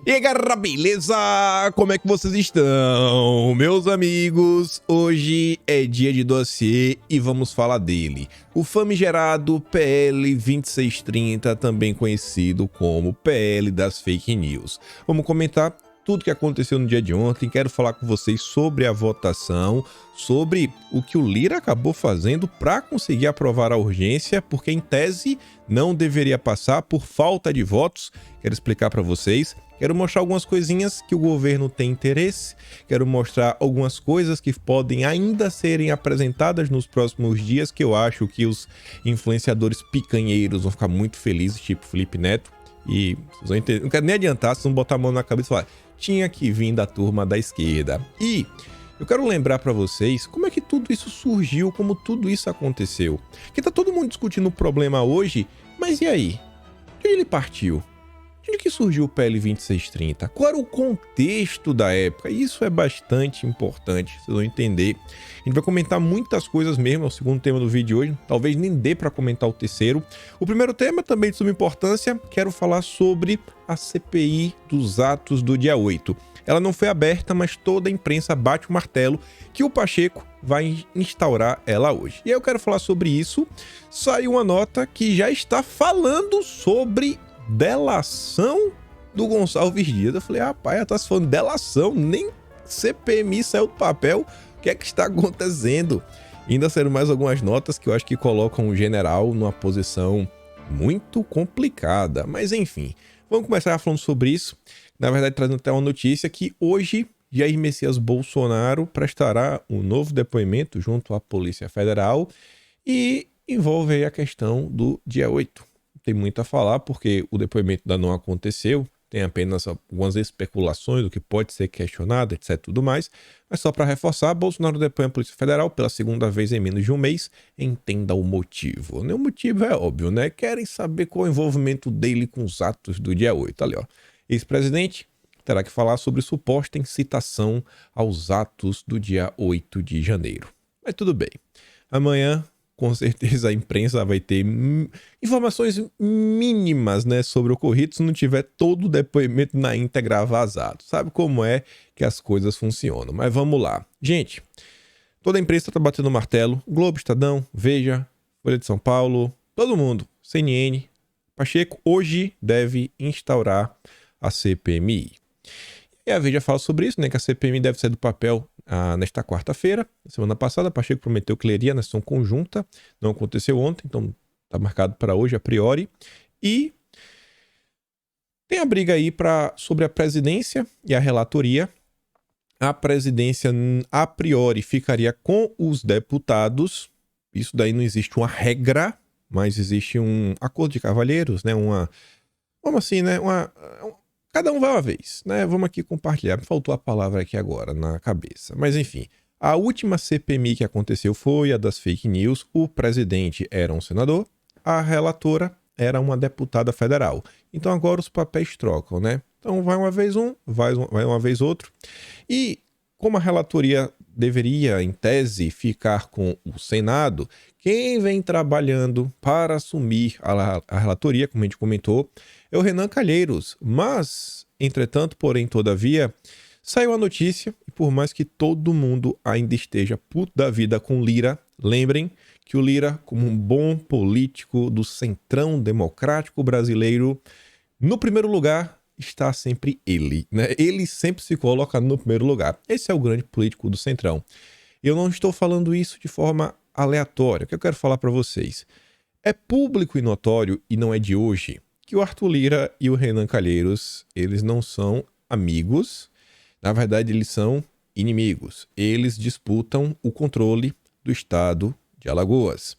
E aí galera, beleza? Como é que vocês estão? Meus amigos, hoje é dia de dossiê e vamos falar dele. O famigerado PL 2630, também conhecido como PL das Fake News. Vamos comentar tudo que aconteceu no dia de ontem, quero falar com vocês sobre a votação, sobre o que o Lira acabou fazendo para conseguir aprovar a urgência, porque em tese não deveria passar por falta de votos. Quero explicar para vocês. Quero mostrar algumas coisinhas que o governo tem interesse, quero mostrar algumas coisas que podem ainda serem apresentadas nos próximos dias, que eu acho que os influenciadores picanheiros vão ficar muito felizes, tipo Felipe Neto, e vocês vão entender. Não quero nem adiantar, vocês vão botar a mão na cabeça e falar, tinha que vir da turma da esquerda. E eu quero lembrar para vocês como é que tudo isso surgiu, como tudo isso aconteceu. Que tá todo mundo discutindo o problema hoje, mas e aí? De onde ele partiu? De onde que surgiu o PL 2630? Qual era o contexto da época? Isso é bastante importante, vocês vão entender. A gente vai comentar muitas coisas mesmo, é o segundo tema do vídeo de hoje. Talvez nem dê para comentar o terceiro. O primeiro tema, também de suma importância, quero falar sobre a CPI dos atos do dia 8. Ela não foi aberta, mas toda a imprensa bate o martelo que o Pacheco vai instaurar ela hoje. E aí eu quero falar sobre isso. Saiu uma nota que já está falando sobre delação do Gonçalves Dias. Eu falei, rapaz, já tá se falando de delação, nem CPMI saiu do papel. O que é que está acontecendo? E ainda serão mais algumas notas que eu acho que colocam o general numa posição muito complicada. Mas enfim, vamos começar falando sobre isso. Na verdade, trazendo até uma notícia que hoje Jair Messias Bolsonaro prestará um novo depoimento junto à Polícia Federal e envolve aí a questão do dia 8. Tem muito a falar porque o depoimento ainda não aconteceu, tem apenas algumas especulações do que pode ser questionado, etc, tudo mais, mas só para reforçar, Bolsonaro depõe a Polícia Federal pela segunda vez em menos de um mês. Entenda o motivo. O motivo é óbvio, né? Querem saber qual é o envolvimento dele com os atos do dia 8. Ali, ó. Ex-presidente terá que falar sobre suposta incitação aos atos do dia 8 de janeiro. Mas tudo bem. Amanhã, com certeza, a imprensa vai ter informações mínimas, né, sobre o ocorrido se não tiver todo o depoimento na íntegra vazado. Sabe como é que as coisas funcionam. Mas vamos lá. Gente, toda a imprensa está batendo martelo. Globo, Estadão, Veja, Folha de São Paulo, todo mundo. CNN. Pacheco hoje deve instaurar a CPMI. E a Veja fala sobre isso, né, que a CPMI deve sair do papel nesta quarta-feira. Semana passada, Pacheco prometeu que leria na sessão conjunta. Não aconteceu ontem, então está marcado para hoje a priori. E tem a briga aí sobre a presidência e a relatoria. A presidência, a priori, ficaria com os deputados. Isso daí não existe uma regra, mas existe um acordo de cavalheiros, né? Vamos assim, né? Cada um vai uma vez, né? Vamos aqui compartilhar. Me faltou a palavra aqui agora na cabeça. Mas enfim, a última CPMI que aconteceu foi a das fake news. O presidente era um senador, a relatora era uma deputada federal. Então agora os papéis trocam, né? Então vai uma vez um, vai uma vez outro. E como a relatoria deveria, em tese, ficar com o Senado, quem vem trabalhando para assumir a relatoria, como a gente comentou, é o Renan Calheiros. Mas, entretanto, porém, todavia, saiu a notícia, e por mais que todo mundo ainda esteja puto da vida com Lira, lembrem que o Lira, como um bom político do centrão democrático brasileiro, no primeiro lugar está sempre ele, né? Ele sempre se coloca no primeiro lugar. Esse é o grande político do centrão. Eu não estou falando isso de forma aleatória. O que eu quero falar para vocês? É público e notório, e não é de hoje, que o Arthur Lira e o Renan Calheiros, eles não são amigos. Na verdade, eles são inimigos. Eles disputam o controle do estado de Alagoas.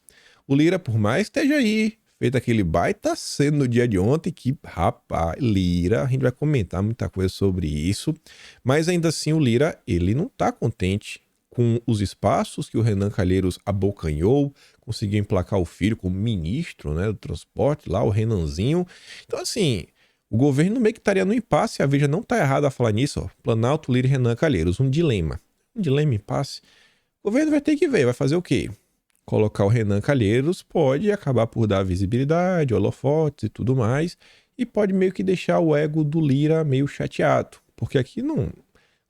O Lira, por mais esteja aí, feito aquele baita cena no dia de ontem, que, rapaz, Lira, a gente vai comentar muita coisa sobre isso, mas ainda assim o Lira, ele não tá contente com os espaços que o Renan Calheiros abocanhou, conseguiu emplacar o filho como ministro, né, do transporte, lá o Renanzinho. Então assim, o governo meio que estaria no impasse, a Veja não tá errada a falar nisso, ó, Planalto, Lira e Renan Calheiros, um dilema, impasse. O governo vai ter que ver, vai fazer o quê? Colocar o Renan Calheiros pode acabar por dar visibilidade, holofotes e tudo mais, e pode meio que deixar o ego do Lira meio chateado, porque aqui não...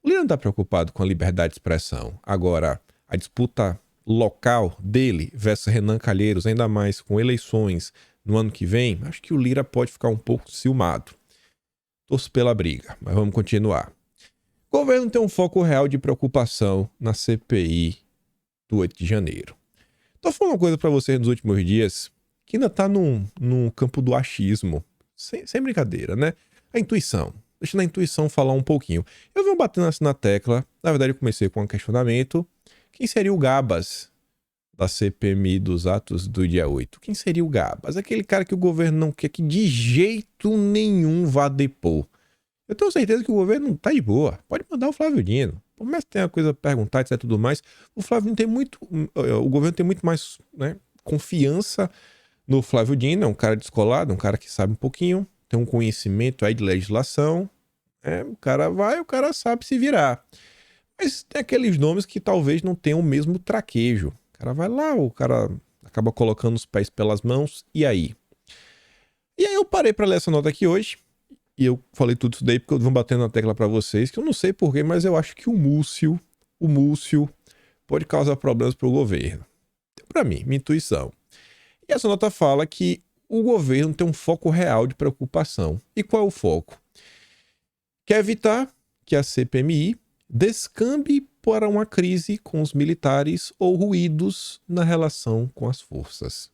O Lira não está preocupado com a liberdade de expressão. Agora, a disputa local dele versus Renan Calheiros, ainda mais com eleições no ano que vem, acho que o Lira pode ficar um pouco ciumado. Torço pela briga, mas vamos continuar. O governo tem um foco real de preocupação na CPI do 8 de janeiro. Tô falando uma coisa para vocês nos últimos dias que ainda tá no campo do achismo. Sem brincadeira, né? A intuição. Deixa na intuição falar um pouquinho. Eu venho batendo assim na tecla. Na verdade, eu comecei com um questionamento. Quem seria o Gabas da CPMI dos atos do dia 8? Quem seria o Gabas? Aquele cara que o governo não quer que de jeito nenhum vá depor. Eu tenho certeza que o governo não tá de boa. Pode mandar o Flávio Dino. Por mais que tenha coisa a perguntar, etc, tudo mais, o Flávio Dino tem muito... O governo tem muito mais, né, confiança no Flávio Dino. É um cara descolado, um cara que sabe um pouquinho, tem um conhecimento aí de legislação. O cara vai, o cara sabe se virar. Mas tem aqueles nomes que talvez não tenham o mesmo traquejo. O cara vai lá, o cara acaba colocando os pés pelas mãos, e aí? E aí eu parei para ler essa nota aqui hoje, e eu falei tudo isso daí porque eu vou batendo na tecla para vocês, que eu não sei porquê, mas eu acho que o Múcio pode causar problemas para o governo. Para mim, minha intuição. E essa nota fala que o governo tem um foco real de preocupação. E qual é o foco? Quer evitar que a CPMI descambe para uma crise com os militares ou ruídos na relação com as forças.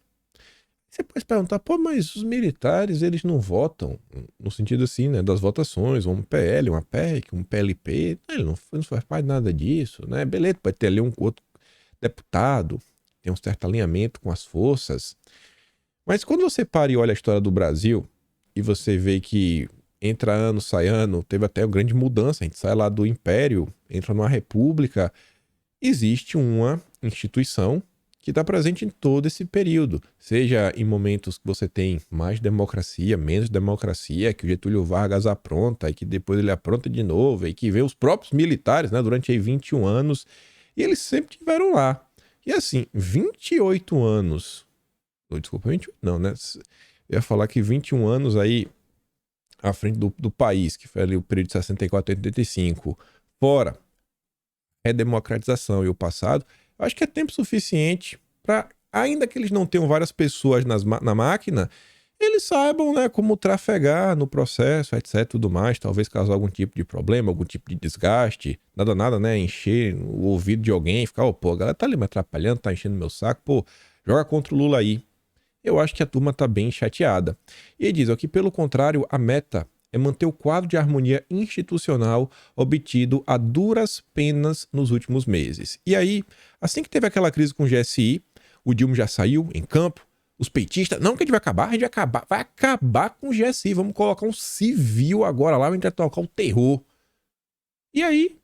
Você pode perguntar, pô, mas os militares, eles não votam, no sentido assim, né, das votações, um PL, uma PEC, um PLP, ele não faz parte de nada disso, né? Beleza, pode ter ali um outro deputado, tem um certo alinhamento com as forças. Mas quando você para e olha a história do Brasil, e você vê que entra ano, sai ano, teve até uma grande mudança, a gente sai lá do Império, entra numa república, existe uma instituição que está presente em todo esse período, seja em momentos que você tem mais democracia, menos democracia, que o Getúlio Vargas apronta e que depois ele apronta de novo, e que vê os próprios militares, né, durante aí 21 anos, e eles sempre tiveram lá. E assim, 28 anos, desculpa, 28 não, né, eu ia falar que 21 anos aí à frente do país, que foi ali o período de 64 a 85, fora a democratização e o passado, eu acho que é tempo suficiente para, ainda que eles não tenham várias pessoas na máquina, eles saibam, né, como trafegar no processo, etc, tudo mais, talvez causar algum tipo de problema, algum tipo de desgaste, nada, né, encher o ouvido de alguém, ficar, pô, a galera tá ali me atrapalhando, tá enchendo meu saco, pô, joga contra o Lula aí. Eu acho que a turma tá bem chateada. E ele diz, ó, que pelo contrário, a meta é manter o quadro de harmonia institucional obtido a duras penas nos últimos meses. E aí, assim que teve aquela crise com o GSI, o Dilma já saiu em campo, os petistas, não que a gente vai acabar com o GSI, vamos colocar um civil agora lá, a gente vai tocar o terror. E aí,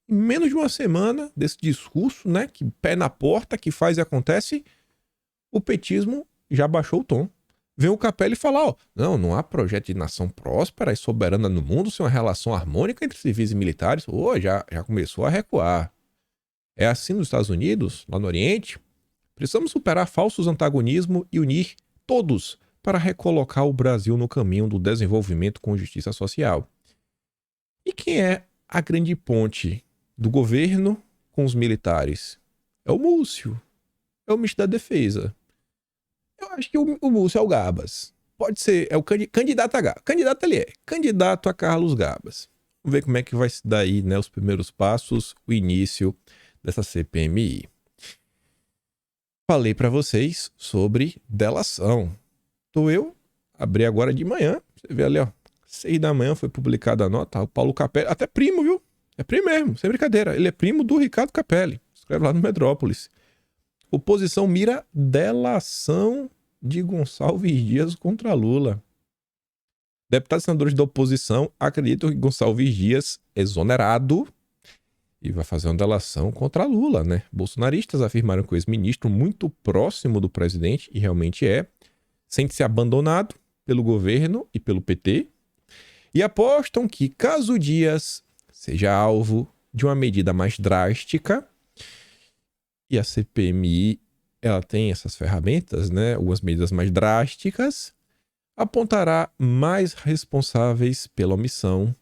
em menos de uma semana desse discurso, né, que pé na porta, que faz e acontece, o petismo já baixou o tom. Vem o Capelli falar, ó, não há projeto de nação próspera e soberana no mundo sem uma relação harmônica entre civis e militares. Já começou a recuar. É assim nos Estados Unidos, lá no Oriente. Precisamos superar falsos antagonismos e unir todos para recolocar o Brasil no caminho do desenvolvimento com justiça social. E quem é a grande ponte do governo com os militares? É o Múcio. É o ministro da Defesa. Eu acho que o Múcio é o Gabas. Pode ser, é o candidato a Gabas. Candidato ele é. Candidato a Carlos Gabas. Vamos ver como é que vai se dar aí, né, os primeiros passos, o início dessa CPMI. Falei para vocês sobre delação. Eu abri agora de manhã. Você vê ali, ó. 6 da manhã foi publicada a nota. O Paulo Capelli, até primo, viu? É primo mesmo, sem brincadeira. Ele é primo do Ricardo Capelli. Escreve lá no Metrópolis. Oposição mira delação de Gonçalves Dias contra Lula. Deputados e senadores da oposição acreditam que Gonçalves Dias é exonerado e vai fazer uma delação contra Lula, né? Bolsonaristas afirmaram que o ex-ministro, muito próximo do presidente, e realmente é, sente-se abandonado pelo governo e pelo PT, e apostam que, caso Dias seja alvo de uma medida mais drástica, e a CPMI, ela tem essas ferramentas, né? Algumas medidas mais drásticas, apontará mais responsáveis pela omissão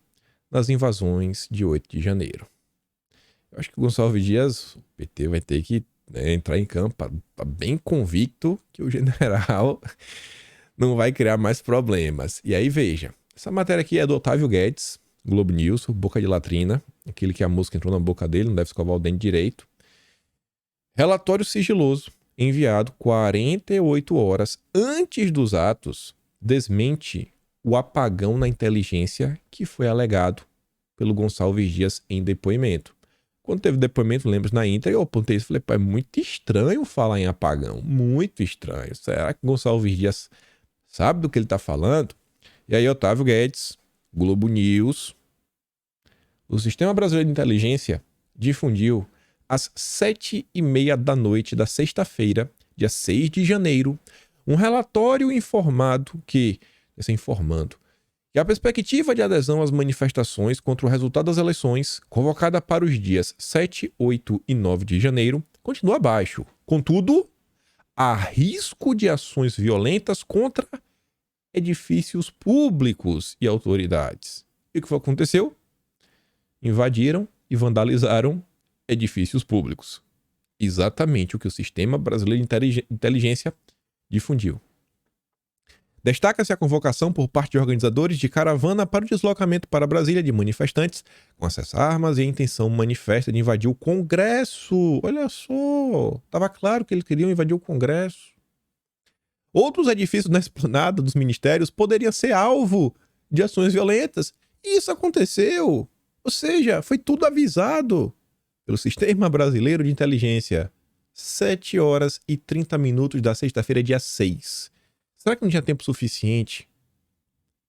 nas invasões de 8 de janeiro. Eu acho que o Gonçalves Dias, o PT, vai ter que entrar em campo, tá bem convicto que o general não vai criar mais problemas. E aí, veja, essa matéria aqui é do Otávio Guedes, Globo News, boca de latrina, aquele que a música entrou na boca dele, não deve escovar o dente direito. Relatório sigiloso, enviado 48 horas antes dos atos, desmente o apagão na inteligência que foi alegado pelo Gonçalves Dias em depoimento. Quando teve depoimento, lembro na íntegra, eu apontei isso e falei, pô, é muito estranho falar em apagão, muito estranho. Será que Gonçalves Dias sabe do que ele está falando? E aí, Otávio Guedes, Globo News, o Sistema Brasileiro de Inteligência difundiu às 7h30 da noite da sexta-feira, dia 6 de janeiro, um relatório informando que a perspectiva de adesão às manifestações contra o resultado das eleições, convocada para os dias 7, 8 e 9 de janeiro, continua baixo. Contudo, há risco de ações violentas contra edifícios públicos e autoridades. E o que aconteceu? Invadiram e vandalizaram edifícios públicos. Exatamente o que o Sistema Brasileiro de Inteligência difundiu. Destaca-se a convocação por parte de organizadores de caravana para o deslocamento para Brasília de manifestantes com acesso a armas e a intenção manifesta de invadir o Congresso. Olha só, estava claro que eles queriam invadir o Congresso. Outros edifícios na esplanada dos ministérios poderiam ser alvo de ações violentas. E isso aconteceu. Ou seja, foi tudo avisado pelo Sistema Brasileiro de Inteligência. 7 horas e 30 minutos da sexta-feira, dia 6. Será que não tinha tempo suficiente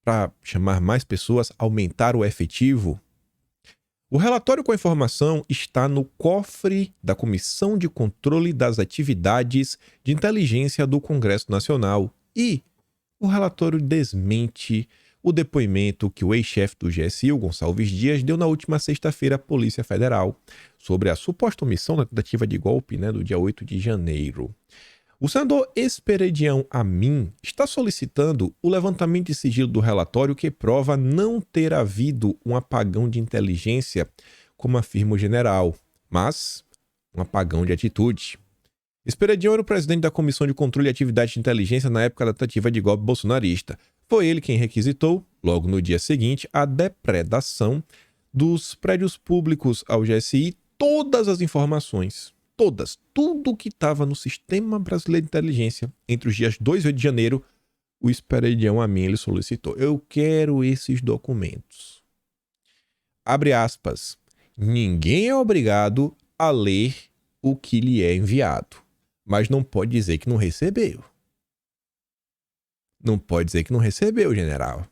para chamar mais pessoas, aumentar o efetivo? O relatório com a informação está no cofre da Comissão de Controle das Atividades de Inteligência do Congresso Nacional e o relatório desmente o depoimento que o ex-chefe do GSI, o Gonçalves Dias, deu na última sexta-feira à Polícia Federal sobre a suposta omissão na tentativa de golpe do dia 8 de janeiro. O senador Esperidião Amin está solicitando o levantamento de sigilo do relatório que prova não ter havido um apagão de inteligência, como afirma o general, mas um apagão de atitude. Esperidião era o presidente da Comissão de Controle de Atividades de Inteligência na época da tentativa de golpe bolsonarista. Foi ele quem requisitou, logo no dia seguinte, a depredação dos prédios públicos ao GSI, todas as informações. Todas, tudo que estava no Sistema Brasileiro de Inteligência entre os dias 2 e 8 de janeiro, o Esperidião Amin ele solicitou. Eu quero esses documentos. Abre aspas. Ninguém é obrigado a ler o que lhe é enviado, mas não pode dizer que não recebeu. Não pode dizer que não recebeu, general.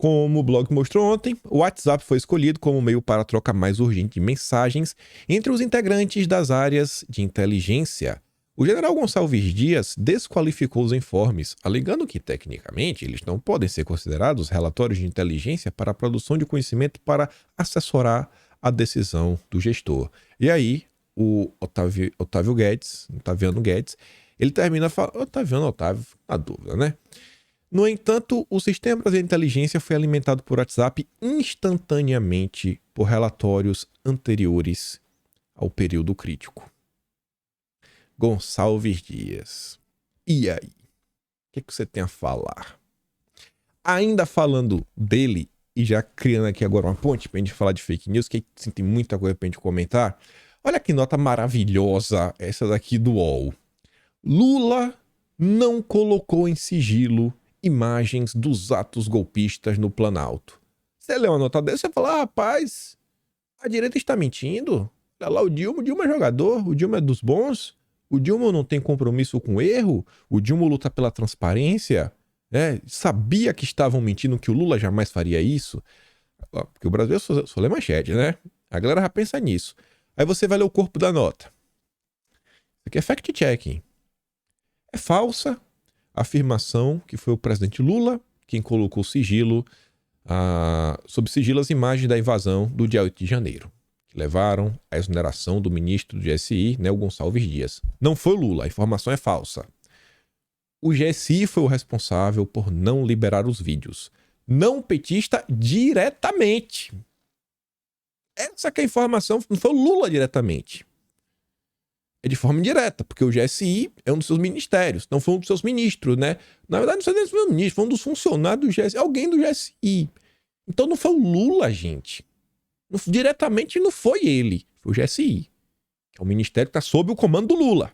Como o blog mostrou ontem, o WhatsApp foi escolhido como meio para a troca mais urgente de mensagens entre os integrantes das áreas de inteligência. O general Gonçalves Dias desqualificou os informes, alegando que, tecnicamente, eles não podem ser considerados relatórios de inteligência para a produção de conhecimento para assessorar a decisão do gestor. E aí, o Otaviano Guedes, ele termina falando... Otávio, na dúvida, né? No entanto, o Sistema Brasileiro de Inteligência foi alimentado por WhatsApp instantaneamente por relatórios anteriores ao período crítico. Gonçalves Dias. E aí? O que você tem a falar? Ainda falando dele, e já criando aqui agora uma ponte pra gente falar de fake news, que tem muita coisa pra gente comentar. Olha que nota maravilhosa essa daqui do UOL. Lula não colocou em sigilo imagens dos atos golpistas no Planalto. Você lê uma nota dessa e fala, rapaz, a direita está mentindo? Olha lá, o Dilma é jogador, o Dilma é dos bons, o Dilma não tem compromisso com o erro, o Dilma luta pela transparência, sabia que estavam mentindo, que o Lula jamais faria isso. Porque o Brasil só lê manchete, né? A galera já pensa nisso. Aí você vai ler o corpo da nota. Isso aqui é fact-checking. É falsa afirmação que foi o presidente Lula quem colocou sob sigilo as imagens da invasão do dia 8 de janeiro, que levaram à exoneração do ministro do GSI, o Gonçalves Dias. Não foi Lula, a informação é falsa. O GSI foi o responsável por não liberar os vídeos. Não petista diretamente. Essa que é a informação, não foi o Lula diretamente. É de forma indireta, porque o GSI é um dos seus ministérios, não foi um dos seus ministros, né? Na verdade, não foi nem dos seus ministros, foi um dos funcionários do GSI, alguém do GSI. Então não foi o Lula, gente. Diretamente não foi ele, foi o GSI, que é o ministério que está sob o comando do Lula.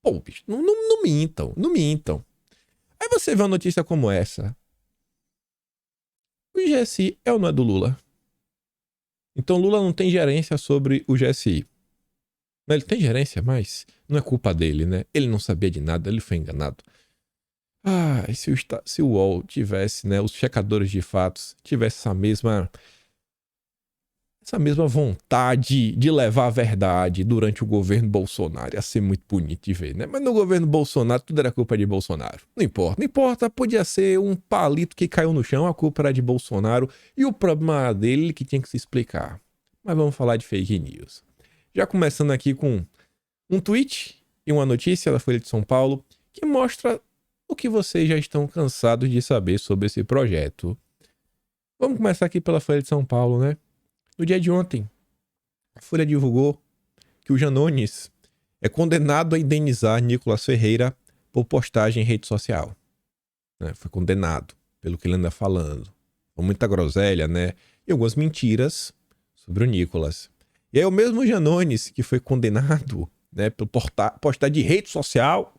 Pô, bicho, não mintam, não mintam. Aí você vê uma notícia como essa. O GSI é ou não é do Lula? Então Lula não tem gerência sobre o GSI. Ele tem gerência, mas não é culpa dele, né? Ele não sabia de nada, ele foi enganado. Ah, e se o UOL tivesse, né, os checadores de fatos, tivesse essa mesma vontade de levar a verdade durante o governo Bolsonaro, ia ser muito bonito de ver, né? Mas no governo Bolsonaro tudo era culpa de Bolsonaro. Não importa, podia ser um palito que caiu no chão, a culpa era de Bolsonaro e o problema dele que tinha que se explicar. Mas vamos falar de fake news. Já começando aqui com um tweet e uma notícia da Folha de São Paulo que mostra o que vocês já estão cansados de saber sobre esse projeto. Vamos começar aqui pela Folha de São Paulo, né? No dia de ontem, a Folha divulgou que o Janones é condenado a indenizar Nicolas Ferreira por postagem em rede social. Né? Foi condenado, pelo que ele anda falando. Com muita groselha, né? E algumas mentiras sobre o Nicolas. E aí o mesmo Janones que foi condenado, né, por postar de rede social,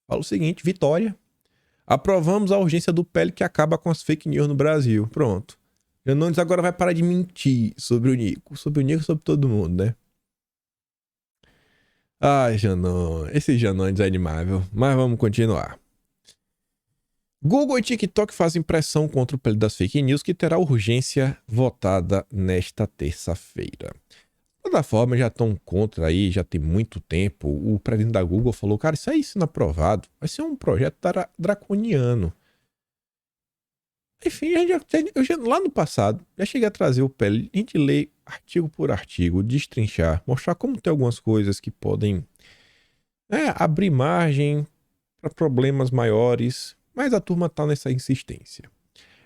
fala o seguinte: vitória. Aprovamos a urgência do PL que acaba com as fake news no Brasil. Pronto. Janones agora vai parar de mentir sobre o Nico. Sobre o Nico e sobre todo mundo, né? Ai, Janones. Esse Janones é animável. Mas vamos continuar. Google e TikTok fazem pressão contra o PL das fake news que terá urgência votada nesta terça-feira. As plataformas já estão contra aí, já tem muito tempo. O presidente da Google falou, cara, isso aí sendo aprovado, vai ser um projeto draconiano. Enfim, lá no passado, já cheguei a trazer o PL, a gente lê artigo por artigo, destrinchar, mostrar como tem algumas coisas que podem abrir margem para problemas maiores, mas a turma tá nessa insistência.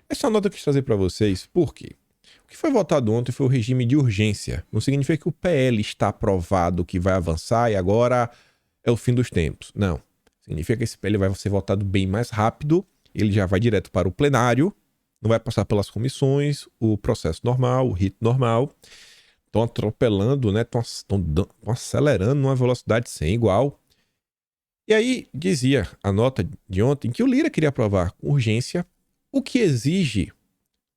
Essa nota eu quis trazer para vocês, por quê? O que foi votado ontem foi o regime de urgência. Não significa que o PL está aprovado, que vai avançar e agora é o fim dos tempos. Não. Significa que esse PL vai ser votado bem mais rápido, ele já vai direto para o plenário, não vai passar pelas comissões, o processo normal, o rito normal. Estão atropelando, né? Estão acelerando numa velocidade sem igual. E aí dizia a nota de ontem que o Lira queria aprovar com urgência, o que exige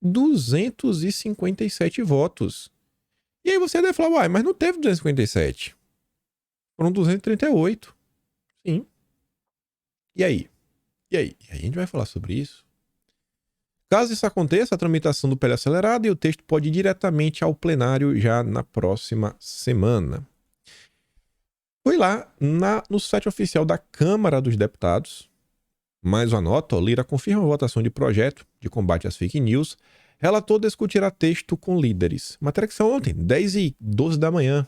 257 votos. E aí você deve falar, uai, mas não teve 257. Foram 238. Sim. E aí? E aí a gente vai falar sobre isso. Caso isso aconteça, a tramitação do PL é acelerada e o texto pode ir diretamente ao plenário já na próxima semana. Foi lá no site oficial da Câmara dos Deputados. Mais uma nota, o Lira confirma a votação de projeto de combate às fake news. Relator discutirá texto com líderes. Matéria que saiu ontem, 10h12 da manhã.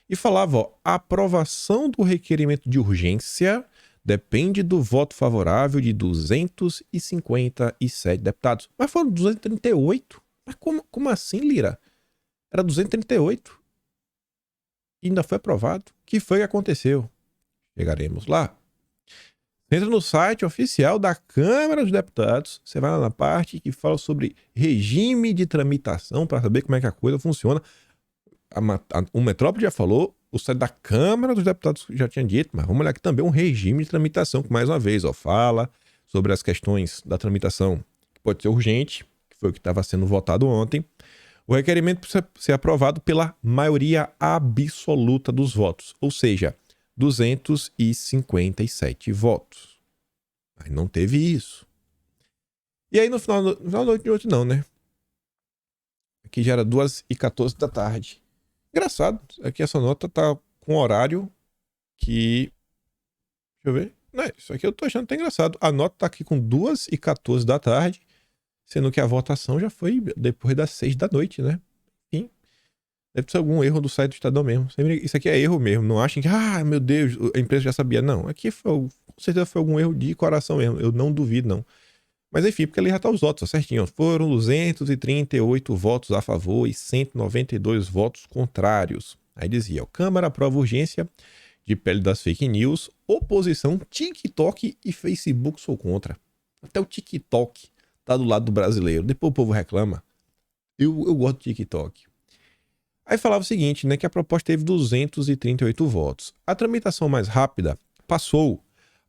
E falava, a aprovação do requerimento de urgência depende do voto favorável de 257 deputados. Mas foram 238. Mas como assim, Lira? Era 238. E ainda foi aprovado. O que foi que aconteceu? Chegaremos lá. Entra no site oficial da Câmara dos Deputados. Você vai lá na parte que fala sobre regime de tramitação para saber como é que a coisa funciona. O Metrópole já falou, o site da Câmara dos Deputados já tinha dito, mas vamos olhar aqui também um regime de tramitação, que mais uma vez fala sobre as questões da tramitação, que pode ser urgente, que foi o que estava sendo votado ontem. O requerimento precisa ser aprovado pela maioria absoluta dos votos, ou seja, 257 votos. Mas não teve isso. E aí no final da noite de hoje não, né? Aqui já era 2h14 da tarde. Engraçado, aqui essa nota tá com horário que... Deixa eu ver. Não, isso aqui eu tô achando até engraçado. A nota tá aqui com 2h14 da tarde, sendo que a votação já foi depois das 6 da noite, né? Enfim. Deve ser algum erro do site do Estadão mesmo. Isso aqui é erro mesmo. Não achem que, meu Deus, a empresa já sabia. Não, aqui com certeza foi algum erro de coração mesmo. Eu não duvido, não. Mas enfim, porque ali já tá os votos, ó, certinho. Ó. Foram 238 votos a favor e 192 votos contrários. Aí dizia, ó, Câmara aprova urgência de PL das fake news, oposição, TikTok e Facebook sou contra. Até o TikTok tá do lado do brasileiro. Depois o povo reclama. Eu gosto do TikTok. Aí falava o seguinte, né, que a proposta teve 238 votos. A tramitação mais rápida passou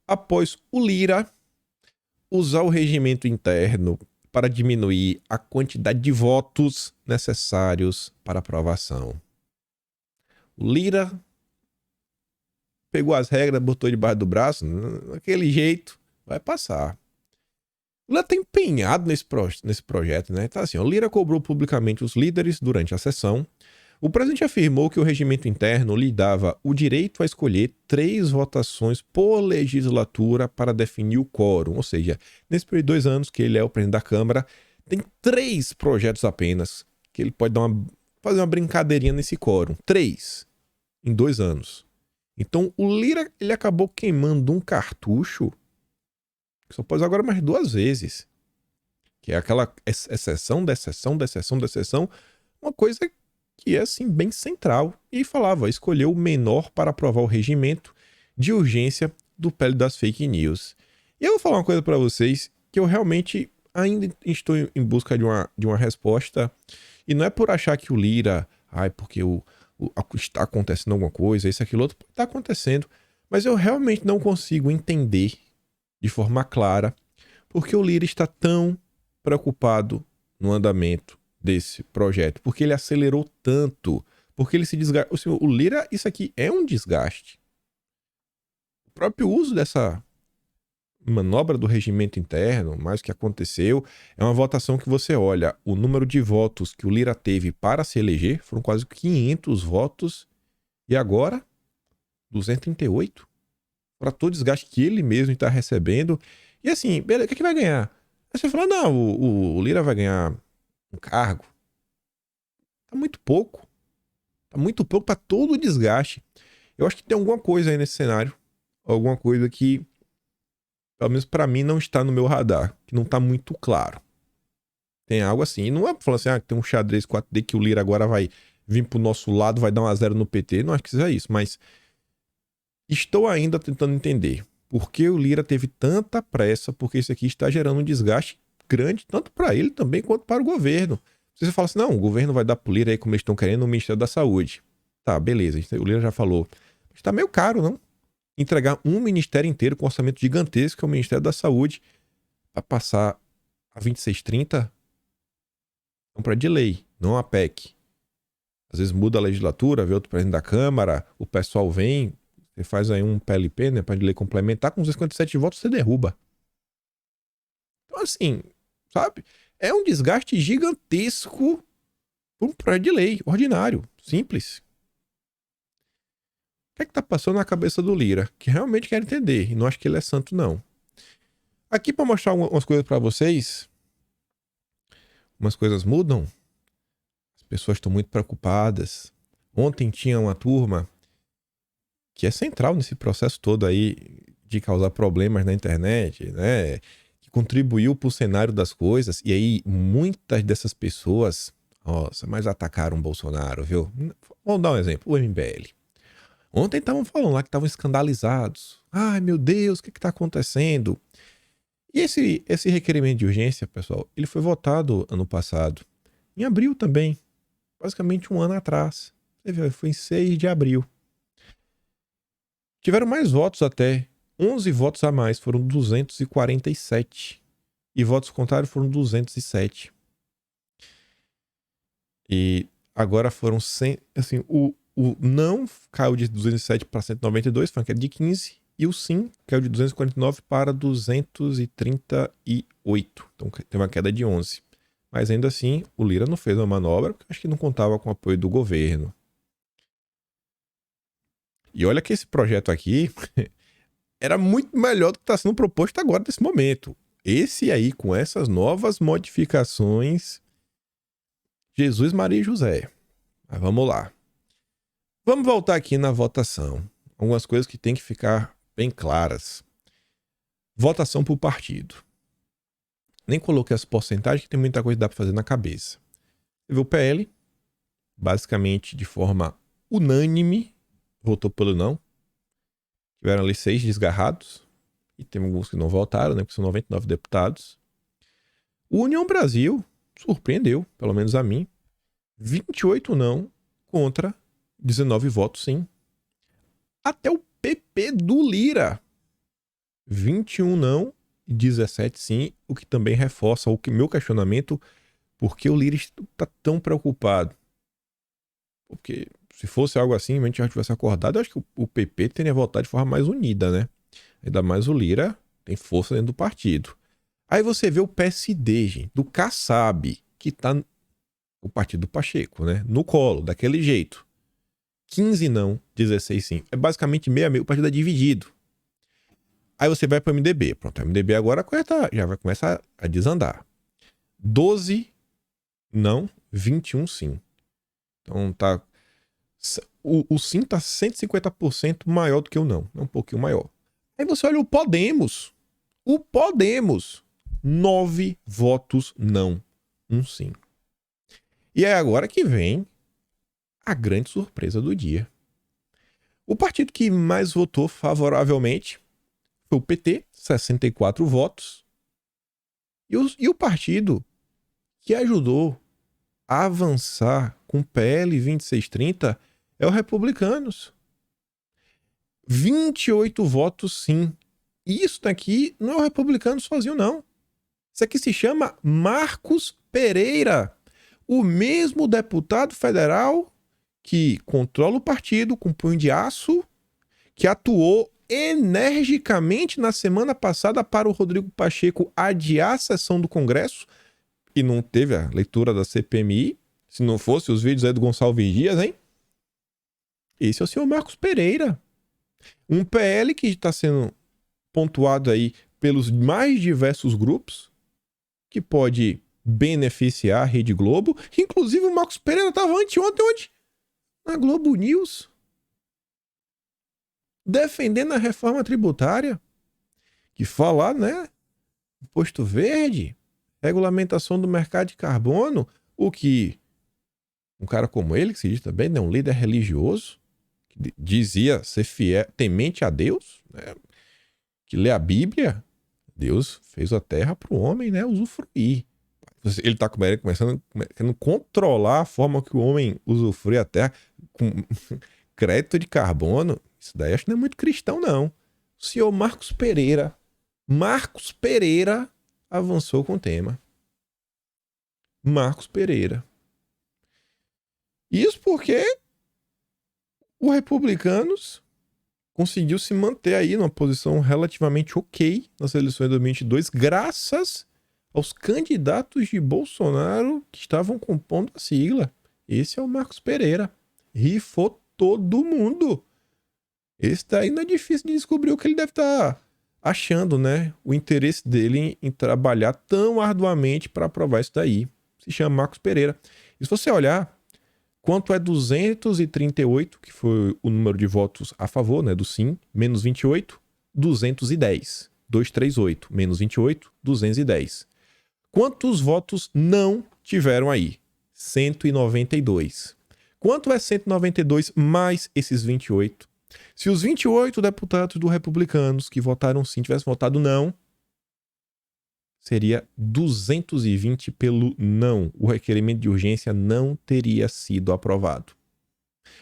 após o Lira usar o regimento interno para diminuir a quantidade de votos necessários para aprovação. O Lira pegou as regras, botou debaixo do braço, daquele jeito, vai passar. O Lira está empenhado nesse projeto, né? Tá assim, o Lira cobrou publicamente os líderes durante a sessão. O presidente afirmou que o regimento interno lhe dava o direito a escolher 3 votações por legislatura para definir o quórum. Ou seja, nesses 2 anos que ele é o presidente da Câmara, tem 3 projetos apenas que ele pode fazer uma brincadeirinha nesse quórum. 3 em 2 anos. Então o Lira ele acabou queimando um cartucho que só pode usar agora mais 2 vezes. Que é aquela exceção da exceção da exceção da exceção. Uma coisa que é assim bem central, e falava, escolheu o menor para aprovar o regimento de urgência do PL das fake news. E eu vou falar uma coisa para vocês, que eu realmente ainda estou em busca de uma resposta, e não é por achar que o Lira, porque está acontecendo alguma coisa, isso, aquilo, outro, está acontecendo, mas eu realmente não consigo entender de forma clara porque o Lira está tão preocupado no andamento desse projeto, porque ele acelerou tanto, porque ele se desgastou. O Lira, isso aqui é um desgaste. O próprio uso dessa manobra do regimento interno, mais o que aconteceu, é uma votação que você olha, o número de votos que o Lira teve para se eleger, foram quase 500 votos, e agora 238. Para todo o desgaste que ele mesmo está recebendo. E assim, beleza, o que vai ganhar? Aí você fala, não, o Lira vai ganhar um cargo. Tá muito pouco. Tá muito pouco para todo o desgaste. Eu acho que tem alguma coisa aí nesse cenário. Alguma coisa que, pelo menos para mim, não está no meu radar. Que não tá muito claro. Tem algo assim. E não é falando assim, tem um xadrez 4D que o Lira agora vai vir pro nosso lado, vai dar 1-0 no PT. Não acho que seja isso, mas estou ainda tentando entender por que o Lira teve tanta pressa, porque isso aqui está gerando um desgaste grande, tanto para ele também quanto para o governo. Você fala assim, não, o governo vai dar pro Lira aí como eles estão querendo no Ministério da Saúde. Tá, beleza, o Lira já falou. Mas tá meio caro, não? Entregar um ministério inteiro com um orçamento gigantesco, que é o Ministério da Saúde, para passar a 2630, é um projeto de lei, não a PEC. Às vezes muda a legislatura, vê outro presidente da Câmara, o pessoal vem, você faz aí um PLP, né, para de lei complementar, com 57 votos você derruba. Então assim, sabe? É um desgaste gigantesco por um projeto de lei ordinário, simples. O que é que tá passando na cabeça do Lira? Que realmente quer entender, e não acho que ele é santo, não. Aqui para mostrar umas coisas para vocês, umas coisas mudam, as pessoas estão muito preocupadas. Ontem tinha uma turma que é central nesse processo todo aí de causar problemas na internet, né? Que contribuiu para o cenário das coisas. E aí muitas dessas pessoas, nossa, mas atacaram o Bolsonaro, viu? Vamos dar um exemplo, o MBL. Ontem estavam falando lá que estavam escandalizados. Ai, meu Deus, o que está acontecendo? E esse requerimento de urgência, pessoal, ele foi votado ano passado. Em abril também. Basicamente um ano atrás. Você viu, foi em 6 de abril. Tiveram mais votos até. 11 votos a mais, foram 247. E votos contrários foram 207. E agora foram 100. Assim, o não caiu de 207 para 192, foi uma queda de 15. E o sim caiu de 249 para 238. Então tem uma queda de 11. Mas ainda assim, o Lira não fez uma manobra, porque acho que não contava com o apoio do governo. E olha que esse projeto aqui era muito melhor do que está sendo proposto agora nesse momento. Esse aí, com essas novas modificações, Jesus, Maria e José. Mas vamos lá. Vamos voltar aqui na votação. Algumas coisas que tem que ficar bem claras. Votação por partido. Nem coloquei as porcentagens, que tem muita coisa que dá para fazer na cabeça. Você vê o PL, basicamente de forma unânime, votou pelo não. Tiveram ali 6 desgarrados. E tem alguns que não votaram, né? Porque são 99 deputados. O União Brasil surpreendeu, pelo menos a mim. 28 não contra 19 votos sim. Até o PP do Lira. 21 não e 17 sim, o que também reforça o meu questionamento, por que o Lira está tão preocupado. Porque se fosse algo assim, a gente já tivesse acordado, eu acho que o PP teria votado de forma mais unida, né? Ainda mais o Lira tem força dentro do partido. Aí você vê o PSD, gente, do Kassab, que tá o partido do Pacheco, né? No colo, daquele jeito. 15 não, 16 sim. É basicamente meio a meio, o partido é dividido. Aí você vai para o MDB. Pronto, o MDB agora já vai começar a desandar. 12 não, 21 sim. Então tá... O sim tá 150% maior do que o não. É um pouquinho maior. Aí você olha o Podemos. O Podemos. 9 votos não, 1 sim. E é agora que vem a grande surpresa do dia. O partido que mais votou favoravelmente foi o PT, 64 votos. E o partido que ajudou a avançar com o PL 2630 é o Republicanos. 28 votos sim. E isso daqui não é o Republicano sozinho, não. Isso aqui se chama Marcos Pereira, o mesmo deputado federal que controla o partido com punho de aço, que atuou energicamente na semana passada para o Rodrigo Pacheco adiar a sessão do Congresso e não teve a leitura da CPMI. Se não fosse os vídeos aí do Gonçalves Dias, hein? Esse é o senhor Marcos Pereira. Um PL que está sendo pontuado aí pelos mais diversos grupos, que pode beneficiar a Rede Globo. Inclusive o Marcos Pereira estava anteontem onde? Na Globo News. Defendendo a reforma tributária. Que falar, né? Imposto verde, regulamentação do mercado de carbono, o que um cara como ele, que se diz também, né, um líder religioso, que dizia ser fiel, temente a Deus, né, que lê a Bíblia, Deus fez a terra para o homem, né, usufruir. Ele está começando querendo controlar a forma que o homem usufrui a terra com crédito de carbono. Isso daí acho que não é muito cristão, não. O senhor Marcos Pereira avançou com o tema. Marcos Pereira. Isso porque o Republicanos conseguiu se manter aí numa posição relativamente ok nas eleições de 2022, graças aos candidatos de Bolsonaro que estavam compondo a sigla. Esse é o Marcos Pereira. Rifou todo mundo. Esse daí não é difícil de descobrir o que ele deve estar achando, né? O interesse dele em trabalhar tão arduamente para aprovar isso daí. Se chama Marcos Pereira. E se você olhar quanto é 238, que foi o número de votos a favor, né, do sim, menos 28, 210. 238, menos 28, 210. Quantos votos não tiveram aí? 192. Quanto é 192 mais esses 28? Se os 28 deputados do Republicanos que votaram sim tivessem votado não, seria 220 pelo não. O requerimento de urgência não teria sido aprovado.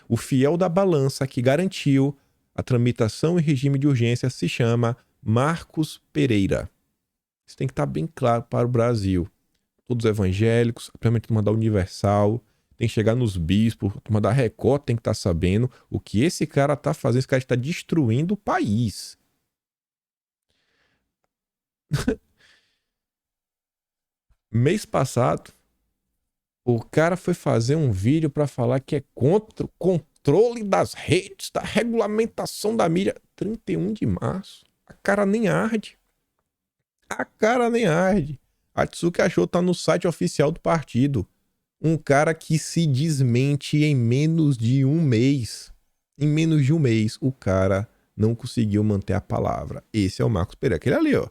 O fiel da balança que garantiu a tramitação em regime de urgência se chama Marcos Pereira. Isso tem que estar bem claro para o Brasil. Todos os evangélicos, principalmente a turma da Universal, tem que chegar nos bispos, a turma da Record tem que estar sabendo o que esse cara está fazendo. Esse cara está destruindo o país. Mês passado, o cara foi fazer um vídeo para falar que é contra o controle das redes, da regulamentação da mídia. 31 de março. A cara nem arde. A cara nem arde. A Atsuki achou tá no site oficial do partido. Um cara que se desmente em menos de um mês. Em menos de um mês, o cara não conseguiu manter a palavra. Esse é o Marcos Pereira, aquele ali, ó.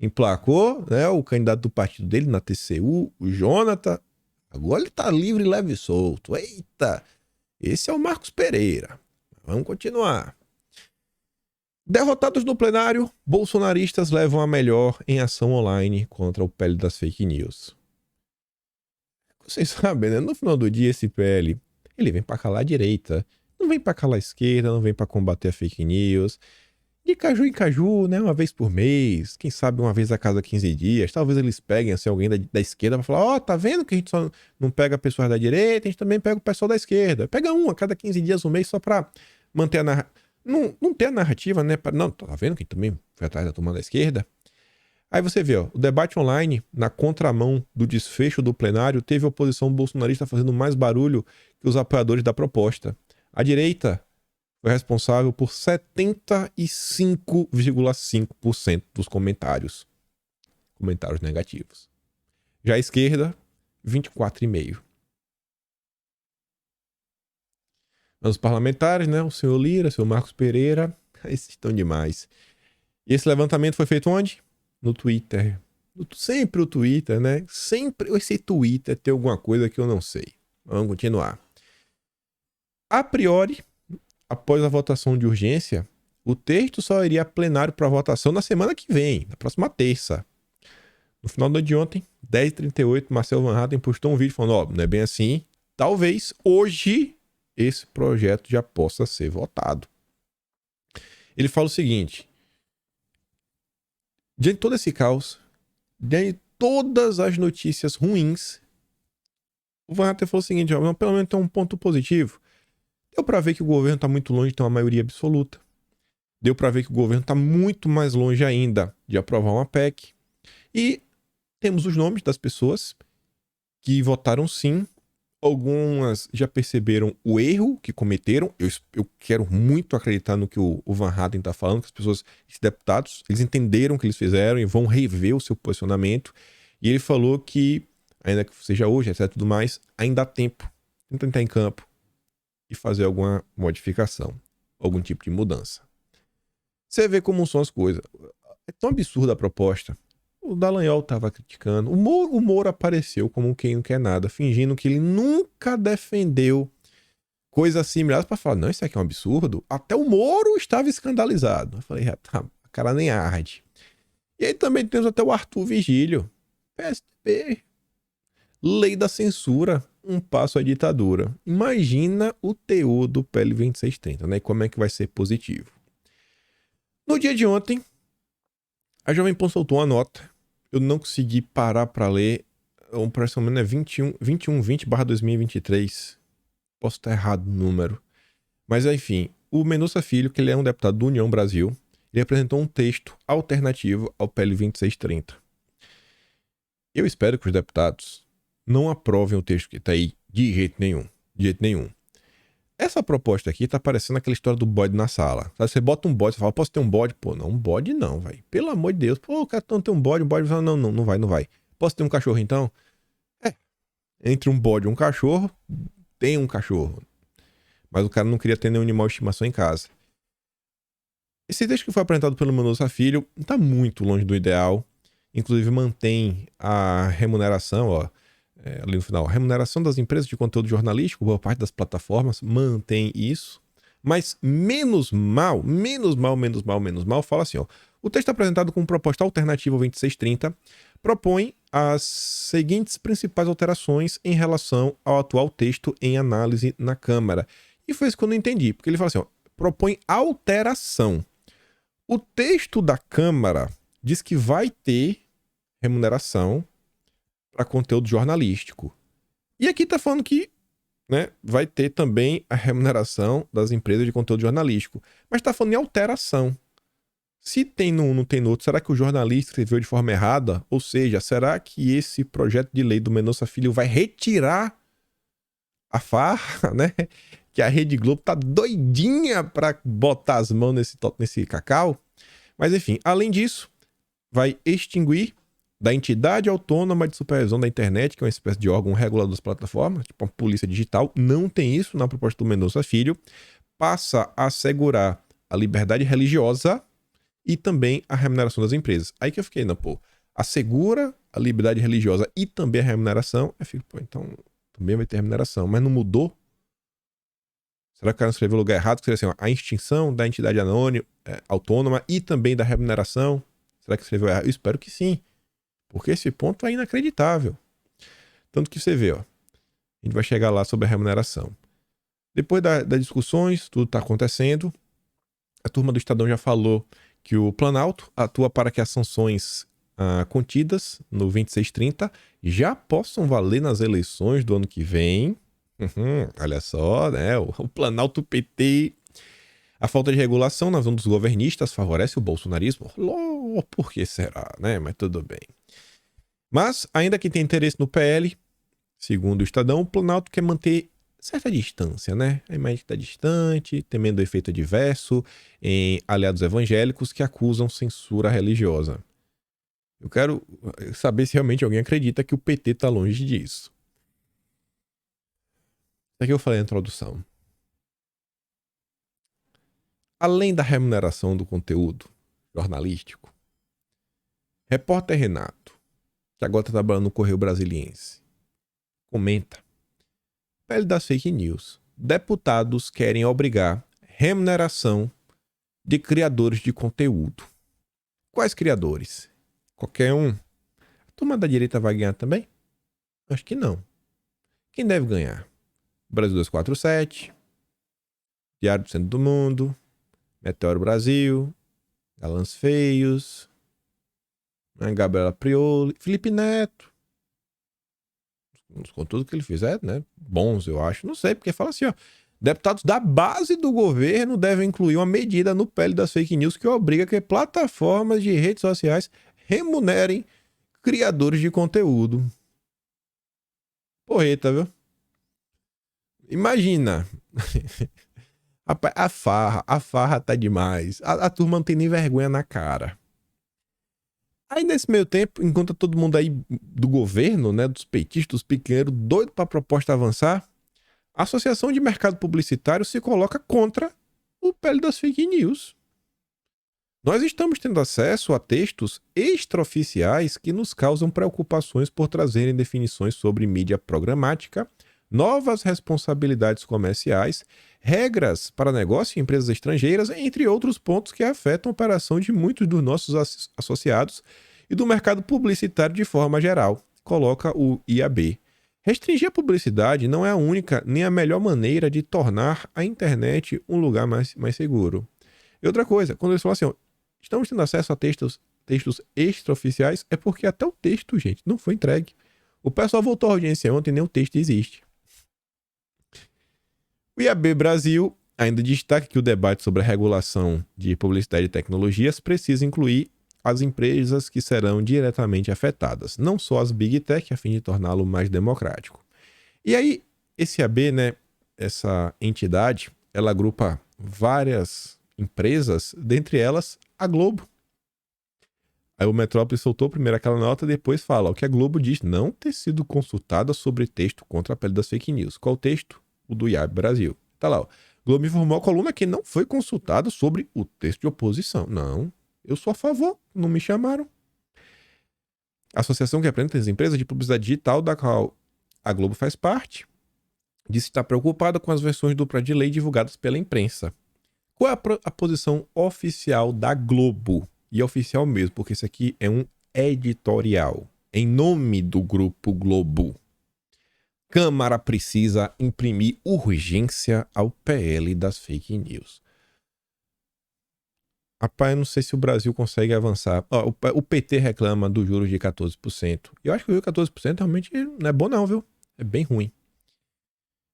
Emplacou, né, o candidato do partido dele na TCU, o Jonathan. Agora ele tá livre, leve e solto. Eita! Esse é o Marcos Pereira. Vamos continuar. Derrotados no plenário, bolsonaristas levam a melhor em ação online contra o PL das fake news. Vocês sabem, né? No final do dia, esse PL, ele vem pra calar a direita. Não vem pra calar a esquerda, não vem pra combater a fake news. De caju em caju, né? Uma vez por mês, quem sabe uma vez a cada 15 dias. Talvez eles peguem assim, alguém da esquerda pra falar: ó, tá vendo que a gente só não pega pessoas da direita, a gente também pega o pessoal da esquerda. Pega um a cada 15 dias, um mês, só pra manter a narrativa. Não ter a narrativa, né? Não, tá vendo que a gente também foi atrás da turma da esquerda? Aí você vê, ó, o debate online, na contramão do desfecho do plenário, teve a oposição bolsonarista fazendo mais barulho que os apoiadores da proposta. A direita foi responsável por 75,5% dos comentários. Comentários negativos. Já a esquerda, 24,5%. Os parlamentares, né? O senhor Lira, o senhor Marcos Pereira, esses estão demais. E esse levantamento foi feito onde? No Twitter. Sempre o Twitter, né? Sempre esse Twitter tem alguma coisa que eu não sei. Vamos continuar. A priori, após a votação de urgência, o texto só iria a plenário para votação na semana que vem, na próxima terça. No final do dia de ontem, 10h38, Marcelo Van Hatten postou um vídeo falando: ó, não é bem assim. Talvez hoje esse projeto já possa ser votado. Ele fala o seguinte: diante de todo esse caos, diante de todas as notícias ruins, o Van Hatten falou o seguinte: ó, pelo menos tem um ponto positivo. Deu para ver que o governo está muito longe de ter uma maioria absoluta. Deu para ver que o governo está muito mais longe ainda de aprovar uma PEC. E temos os nomes das pessoas que votaram sim. Algumas já perceberam o erro que cometeram. Eu quero muito acreditar no que o Van Hatten está falando, que as pessoas, esses deputados, eles entenderam o que eles fizeram e vão rever o seu posicionamento. E ele falou que, ainda que seja hoje, etc, tudo mais, ainda há tempo de tentar em campo e fazer alguma modificação, algum tipo de mudança. Você vê como são as coisas. É tão absurda a proposta. O Dallagnol estava criticando. O Moro apareceu como quem não quer nada, fingindo que ele nunca defendeu coisas similares para falar: não, isso aqui é um absurdo. Até o Moro estava escandalizado. Eu falei: tá, a cara nem arde. E aí também temos até o Arthur Vigílio. PSDB. Lei da censura, um passo à ditadura. Imagina o teor do PL 2630, né? Como é que vai ser positivo. No dia de ontem, a Jovem Pan soltou uma nota. Eu não consegui parar para ler. O pressionamento é 2120/2023. Posso estar errado no número. Mas enfim, o Mendonça Filho, que ele é um deputado do União Brasil, ele apresentou um texto alternativo ao PL 2630. Eu espero que os deputados não aprovem o texto que está aí de jeito nenhum. De jeito nenhum. Essa proposta aqui tá parecendo aquela história do bode na sala. Você bota um bode, você fala: posso ter um bode? Pô, não, um bode não, velho. Pelo amor de Deus. Pô, o cara não tem um bode fala: não vai. Posso ter um cachorro então? Entre um bode e um cachorro, tem um cachorro. Mas o cara não queria ter nenhum animal de estimação em casa. Esse texto que foi apresentado pelo Mendonça Filho tá muito longe do ideal. Inclusive mantém a remuneração, ó, ali no final, a remuneração das empresas de conteúdo jornalístico, boa parte das plataformas mantém isso, mas menos mal, fala assim, ó: o texto apresentado como proposta alternativa ao 2630 propõe as seguintes principais alterações em relação ao atual texto em análise na Câmara. E foi isso que eu não entendi, porque ele fala assim, ó: propõe alteração. O texto da Câmara diz que vai ter remuneração para conteúdo jornalístico. E aqui tá falando que, né, vai ter também a remuneração das empresas de conteúdo jornalístico. Mas tá falando em alteração. Se tem num, não tem no outro, será que o jornalista escreveu de forma errada? Ou seja, será que esse projeto de lei do Mendonça Filho vai retirar a farra, né? Que a Rede Globo tá doidinha para botar as mãos nesse cacau? Mas enfim, além disso, vai extinguir da entidade autônoma de supervisão da internet, que é uma espécie de órgão regulador das plataformas, tipo uma polícia digital, não tem isso na proposta do Mendonça Filho, passa a assegurar a liberdade religiosa e também a remuneração das empresas. Aí que eu fiquei, não, pô, assegura a liberdade religiosa e também a remuneração. Eu fico, pô, então também vai ter remuneração, mas não mudou? Será que o cara escreveu no lugar errado? Que seria assim, ó, a extinção da entidade anônima, autônoma e também da remuneração? Será que escreveu errado? Eu espero que sim, porque esse ponto é inacreditável. Tanto que você vê, ó, a gente vai chegar lá sobre a remuneração. Depois das discussões, tudo está acontecendo. A turma do Estadão já falou que o Planalto atua para que as sanções contidas no 2630 já possam valer nas eleições do ano que vem. Olha só, né? O Planalto PT. A falta de regulação na visão dos governistas favorece o bolsonarismo. Por que será, né? Mas tudo bem. Mas, ainda que tenha interesse no PL, segundo o Estadão, o Planalto quer manter certa distância, né? A imagem está distante, temendo o efeito adverso em aliados evangélicos que acusam censura religiosa. Eu quero saber se realmente alguém acredita que o PT está longe disso. Isso aqui eu falei na introdução. Além da remuneração do conteúdo jornalístico, repórter Renato, que agora está trabalhando no Correio Brasiliense, comenta: PL das fake news. Deputados querem obrigar remuneração de criadores de conteúdo. Quais criadores? Qualquer um? A turma da direita vai ganhar também? Acho que não. Quem deve ganhar? Brasil 247, Diário do Centro do Mundo, Meteoro Brasil, Galãs Feios, Gabriela Prioli, Felipe Neto. Os conteúdos que ele fizer, né? Bons, eu acho. Não sei, porque fala assim, ó. Deputados da base do governo devem incluir uma medida no PL das fake news que obriga que plataformas de redes sociais remunerem criadores de conteúdo. Porreta, viu? Imagina. A farra tá demais. A turma não tem nem vergonha na cara. Aí nesse meio tempo, enquanto todo mundo aí do governo, né, dos petistas, dos piqueiros, doido pra proposta avançar, a Associação de Mercado Publicitário se coloca contra o PL das fake news. Nós estamos tendo acesso a textos extraoficiais que nos causam preocupações por trazerem definições sobre mídia programática, novas responsabilidades comerciais, regras para negócio em empresas estrangeiras, entre outros pontos que afetam a operação de muitos dos nossos associados e do mercado publicitário de forma geral, coloca o IAB. Restringir a publicidade não é a única nem a melhor maneira de tornar a internet um lugar mais seguro. E outra coisa, quando eles falam assim, ó, estamos tendo acesso a textos extraoficiais, é porque até o texto, gente, não foi entregue. O pessoal voltou à audiência ontem e nem o texto existe. O IAB Brasil ainda destaca que o debate sobre a regulação de publicidade e tecnologias precisa incluir as empresas que serão diretamente afetadas, não só as Big Tech, a fim de torná-lo mais democrático. E aí, esse IAB, né, essa entidade, ela agrupa várias empresas, dentre elas a Globo. Aí o Metrópole soltou primeiro aquela nota, depois fala o que a Globo diz não ter sido consultada sobre texto contra a pele das fake news. Qual texto? O do IAB Brasil. Tá lá, ó. Globo informou a coluna que não foi consultada sobre o texto de oposição. Não, eu sou a favor, não me chamaram. A associação que representa as empresas de publicidade digital, da qual a Globo faz parte, disse estar preocupada com as versões dupla de lei divulgadas pela imprensa. Qual é a posição oficial da Globo? E é oficial mesmo, porque isso aqui é um editorial em nome do Grupo Globo. Câmara precisa imprimir urgência ao PL das fake news. Rapaz, eu não sei se o Brasil consegue avançar. O PT reclama do juros de 14%. E eu acho que o juros de 14% realmente não é bom não, viu? É bem ruim.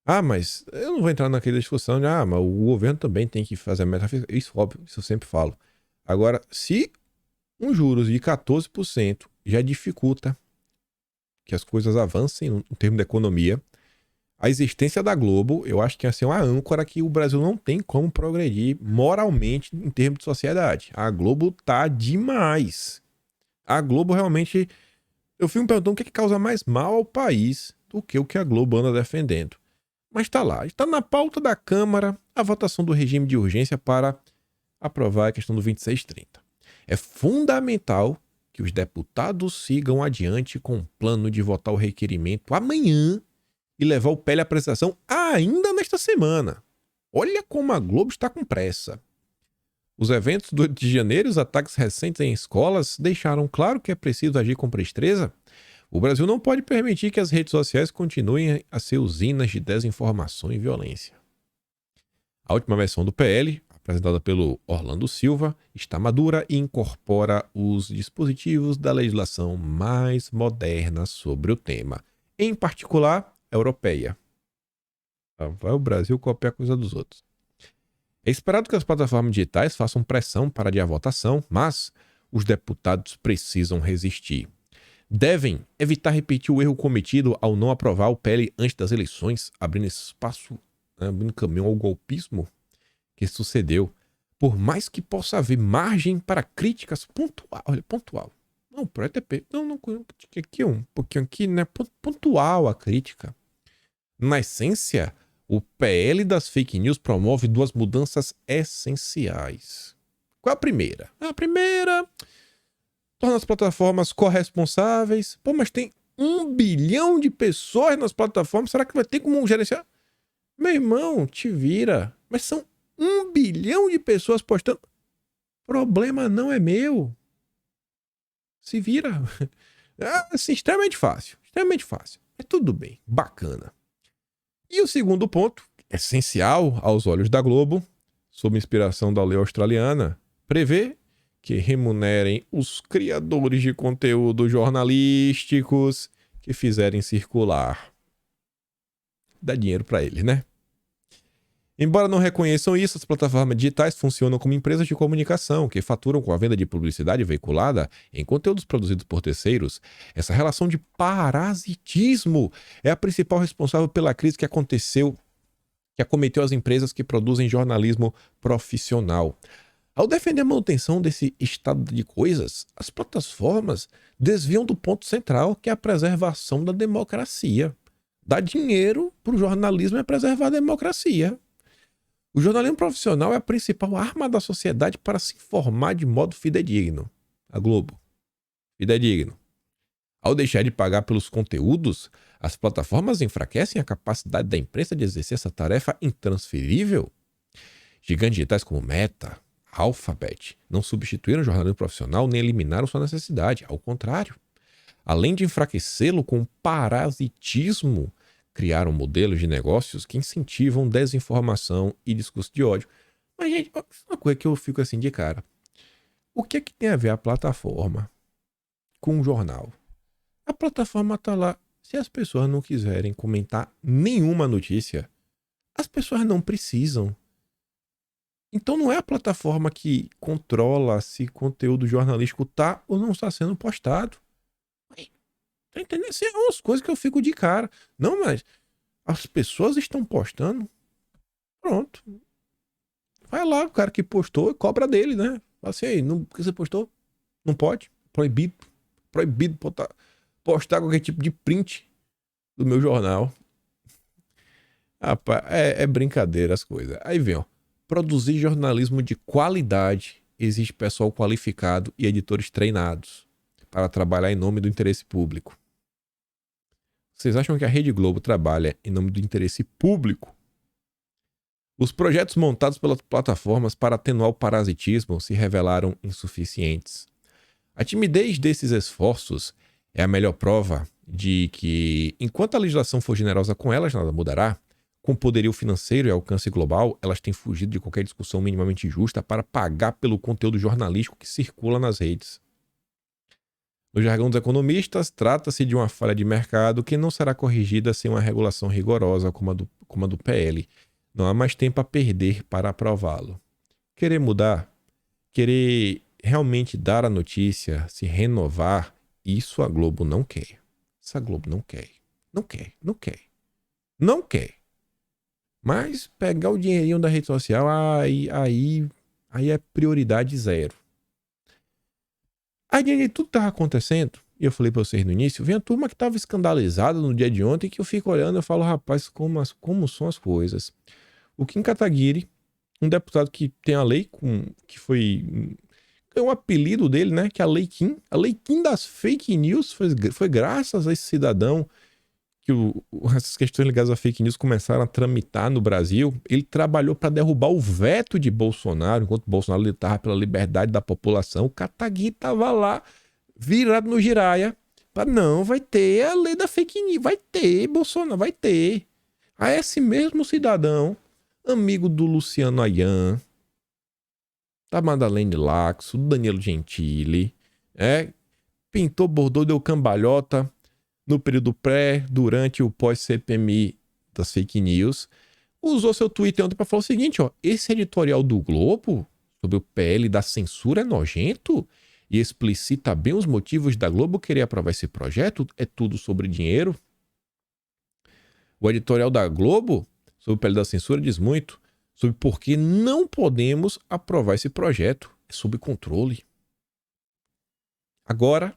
Ah, mas eu não vou entrar naquela discussão de mas o governo também tem que fazer a meta fiscal. Isso, óbvio, isso eu sempre falo. Agora, se um juros de 14% já dificulta que as coisas avancem no termo da economia, a existência da Globo, eu acho que é assim, uma âncora que o Brasil não tem como progredir moralmente em termos de sociedade. A Globo tá demais. A Globo realmente Eu fico me perguntando o que é que causa mais mal ao país do que o que a Globo anda defendendo. Mas tá lá, está na pauta da Câmara a votação do regime de urgência para aprovar a questão do 2630. É fundamental que os deputados sigam adiante com o plano de votar o requerimento amanhã e levar o PL à apreciação ainda nesta semana. Olha como a Globo está com pressa. Os eventos do 8 de janeiro e os ataques recentes em escolas deixaram claro que é preciso agir com presteza. O Brasil não pode permitir que as redes sociais continuem a ser usinas de desinformação e violência. A última versão do PL, apresentada pelo Orlando Silva, está madura e incorpora os dispositivos da legislação mais moderna sobre o tema, em particular, a europeia. Vai o Brasil copiar a coisa dos outros. É esperado que as plataformas digitais façam pressão para adiar a votação, mas os deputados precisam resistir. Devem evitar repetir o erro cometido ao não aprovar o PL antes das eleições, abrindo espaço, abrindo caminho ao golpismo que sucedeu. Por mais que possa haver margem para críticas pontual. Não, pro ETP, não, aqui um pouquinho aqui, né? Pontual a crítica. Na essência, o PL das fake news promove duas mudanças essenciais. Qual é a primeira? A primeira, torna as plataformas corresponsáveis. Pô, mas tem 1 bilhão de pessoas nas plataformas, será que vai ter como gerenciar? Meu irmão, te vira. Mas são 1 bilhão de pessoas postando. Problema não é meu. Se vira. É assim, extremamente fácil. É tudo bem, bacana. E o segundo ponto, essencial aos olhos da Globo, sob inspiração da lei australiana, prevê que remunerem os criadores de conteúdo jornalísticos que fizerem circular. Dá dinheiro para eles, né? Embora não reconheçam isso, as plataformas digitais funcionam como empresas de comunicação que faturam com a venda de publicidade veiculada em conteúdos produzidos por terceiros. Essa relação de parasitismo é a principal responsável pela crise que acometeu as empresas que produzem jornalismo profissional. Ao defender a manutenção desse estado de coisas, as plataformas desviam do ponto central, que é a preservação da democracia. Dar dinheiro para o jornalismo é preservar a democracia. O jornalismo profissional é a principal arma da sociedade para se informar de modo fidedigno. A Globo. Fidedigno. Ao deixar de pagar pelos conteúdos, as plataformas enfraquecem a capacidade da imprensa de exercer essa tarefa intransferível. Gigantes digitais como Meta, Alphabet não substituíram o jornalismo profissional nem eliminaram sua necessidade. Ao contrário. Além de enfraquecê-lo com parasitismo, criaram modelos de negócios que incentivam desinformação e discurso de ódio. Mas, gente, uma coisa que eu fico assim de cara. O que é que tem a ver a plataforma com o jornal? A plataforma tá lá. Se as pessoas não quiserem comentar nenhuma notícia, as pessoas não precisam. Então não é a plataforma que controla se conteúdo jornalístico tá ou não está sendo postado. Tá entendendo? Assim, é umas coisas que eu fico de cara. Não, mas as pessoas estão postando. Pronto. Vai lá, o cara que postou, cobra dele, né? Fala assim, aí, não, porque você postou? Não pode. Proibido. Proibido postar qualquer tipo de print do meu jornal. Rapaz, é brincadeira as coisas. Aí vem, ó. Produzir jornalismo de qualidade exige pessoal qualificado e editores treinados para trabalhar em nome do interesse público. Vocês acham que a Rede Globo trabalha em nome do interesse público? Os projetos montados pelas plataformas para atenuar o parasitismo se revelaram insuficientes. A timidez desses esforços é a melhor prova de que, enquanto a legislação for generosa com elas, nada mudará. Com poderio financeiro e alcance global, elas têm fugido de qualquer discussão minimamente justa para pagar pelo conteúdo jornalístico que circula nas redes. No jargão dos economistas, trata-se de uma falha de mercado que não será corrigida sem uma regulação rigorosa como a do PL. Não há mais tempo a perder para aprová-lo. Querer mudar, querer realmente dar a notícia, se renovar, isso a Globo não quer. Isso a Globo não quer. Não quer. Mas pegar o dinheirinho da rede social, aí é prioridade zero. Aí de tudo estava acontecendo, e eu falei pra vocês no início, vem a turma que tava escandalizada no dia de ontem, que eu fico olhando e falo, rapaz, como são as coisas. O Kim Kataguiri, um deputado que tem a lei, que foi... É um apelido dele, né? Que é a Lei Kim das fake news. Foi graças a esse cidadão que essas questões ligadas a fake news começaram a tramitar no Brasil. Ele trabalhou para derrubar o veto de Bolsonaro, enquanto Bolsonaro lutava pela liberdade da população. O Kataguiri estava lá, virado no giraia. Não, vai ter a lei da fake news. Vai ter, Bolsonaro, vai ter. A esse mesmo cidadão, amigo do Luciano Ayan, da Madalene Laxo, do Danilo Gentili, pintou, bordou, deu cambalhota no período pré, durante o pós-CPMI das fake news, usou seu Twitter ontem para falar o seguinte, ó, esse editorial do Globo sobre o PL da censura é nojento e explicita bem os motivos da Globo querer aprovar esse projeto, é tudo sobre dinheiro. O editorial da Globo sobre o PL da censura diz muito sobre por que não podemos aprovar esse projeto. É sob controle. Agora,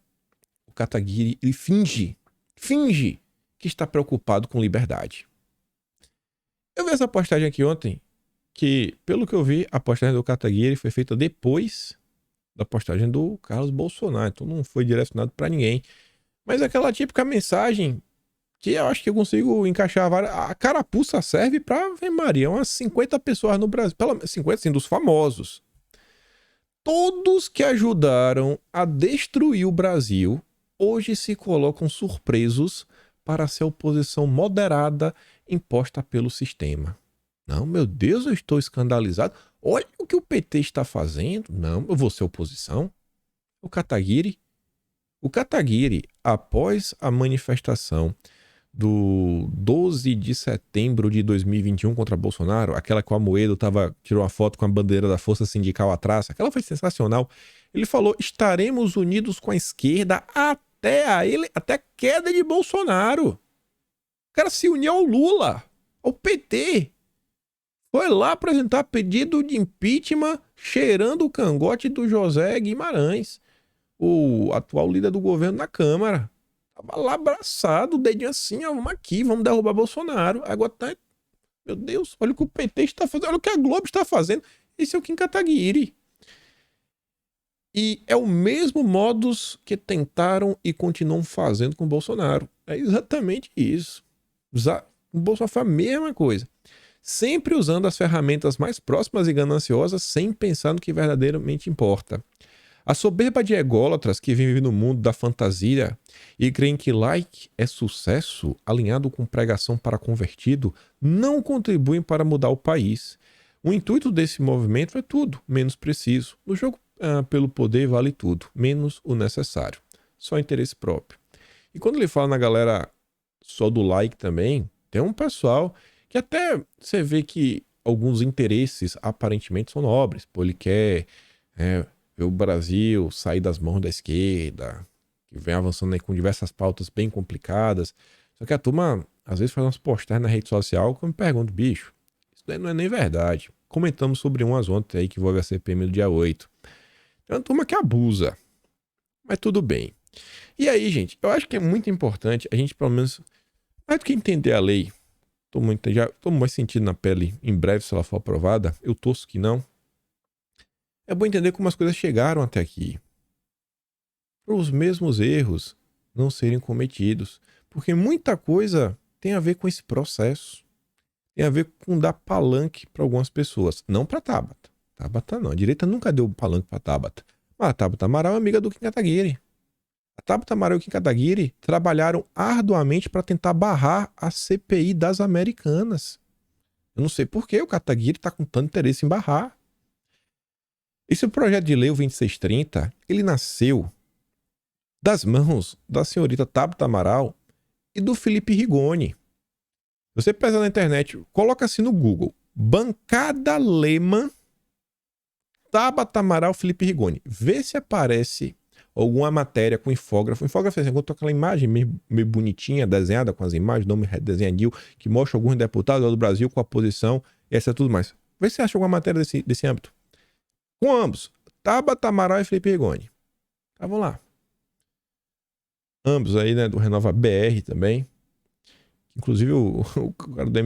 o Kataguiri ele finge que está preocupado com liberdade. Eu vi essa postagem aqui ontem, que, pelo que eu vi, a postagem do Kataguiri foi feita depois da postagem do Carlos Bolsonaro, então não foi direcionado para ninguém. Mas é aquela típica mensagem que eu acho que eu consigo encaixar várias... A carapuça serve para, Maria, umas 50 pessoas no Brasil. 50, assim, dos famosos. Todos que ajudaram a destruir o Brasil, hoje se colocam surpresos para ser a oposição moderada imposta pelo sistema. Não, meu Deus, eu estou escandalizado. Olha o que o PT está fazendo. Não, eu vou ser oposição. O Kataguiri, após a manifestação do 12 de setembro de 2021 contra Bolsonaro, aquela que o Amoedo tirou uma foto com a bandeira da Força Sindical atrás, aquela foi sensacional. Ele falou, estaremos unidos com a esquerda até a queda de Bolsonaro. O cara se uniu ao Lula, ao PT. Foi lá apresentar pedido de impeachment cheirando o cangote do José Guimarães, o atual líder do governo na Câmara. Tava lá abraçado, o dedinho assim, ó, vamos aqui, vamos derrubar Bolsonaro. Agora tá... Meu Deus, olha o que o PT está fazendo, olha o que a Globo está fazendo. Esse é o Kim Kataguiri. E é o mesmo modus que tentaram e continuam fazendo com o Bolsonaro. É exatamente isso. O Bolsonaro foi a mesma coisa. Sempre usando as ferramentas mais próximas e gananciosas sem pensar no que verdadeiramente importa. A soberba de ególatras que vivem no mundo da fantasia e creem que like é sucesso, alinhado com pregação para convertido, não contribuem para mudar o país. O intuito desse movimento é tudo, menos preciso. No jogo pelo poder vale tudo, menos o necessário. Só interesse próprio. E quando ele fala na galera só do like também, tem um pessoal que até você vê que alguns interesses aparentemente são nobres. Pô, ele quer... ver o Brasil sair das mãos da esquerda, que vem avançando aí com diversas pautas bem complicadas. Só que a turma, às vezes, faz umas postagens na rede social que eu me pergunto, bicho, isso daí não é nem verdade. Comentamos sobre umas ontem aí que envolve a CPMI do dia 8. É uma turma que abusa. Mas tudo bem. E aí, gente, eu acho que é muito importante a gente, pelo menos, mais do que entender a lei, já tô mais sentindo na pele em breve se ela for aprovada, eu torço que não. É bom entender como as coisas chegaram até aqui. Para os mesmos erros não serem cometidos. Porque muita coisa tem a ver com esse processo. Tem a ver com dar palanque para algumas pessoas. Não para Tabata. Tabata não. A direita nunca deu palanque para Tabata. Mas a Tabata Amaral é amiga do Kim Kataguiri. A Tabata Amaral e o Kim Kataguiri trabalharam arduamente para tentar barrar a CPI das Americanas. Eu não sei por que o Kataguiri está com tanto interesse em barrar. Esse projeto de lei, o 2630, ele nasceu das mãos da senhorita Tabata Amaral e do Felipe Rigoni. Você pesa na internet, coloca assim no Google, bancada Lema, Tabata Amaral, Felipe Rigoni. Vê se aparece alguma matéria com infógrafo. Infógrafo é assim, com aquela imagem meio bonitinha, desenhada com as imagens, nome desenhadinho, que mostra alguns deputados do Brasil com a posição, e essa tudo mais. Vê se acha alguma matéria desse âmbito. Com ambos, Tabata Amaral e Felipe Rigoni. Estavam lá. Ambos aí, né? Do Renova BR também. Inclusive, o cara do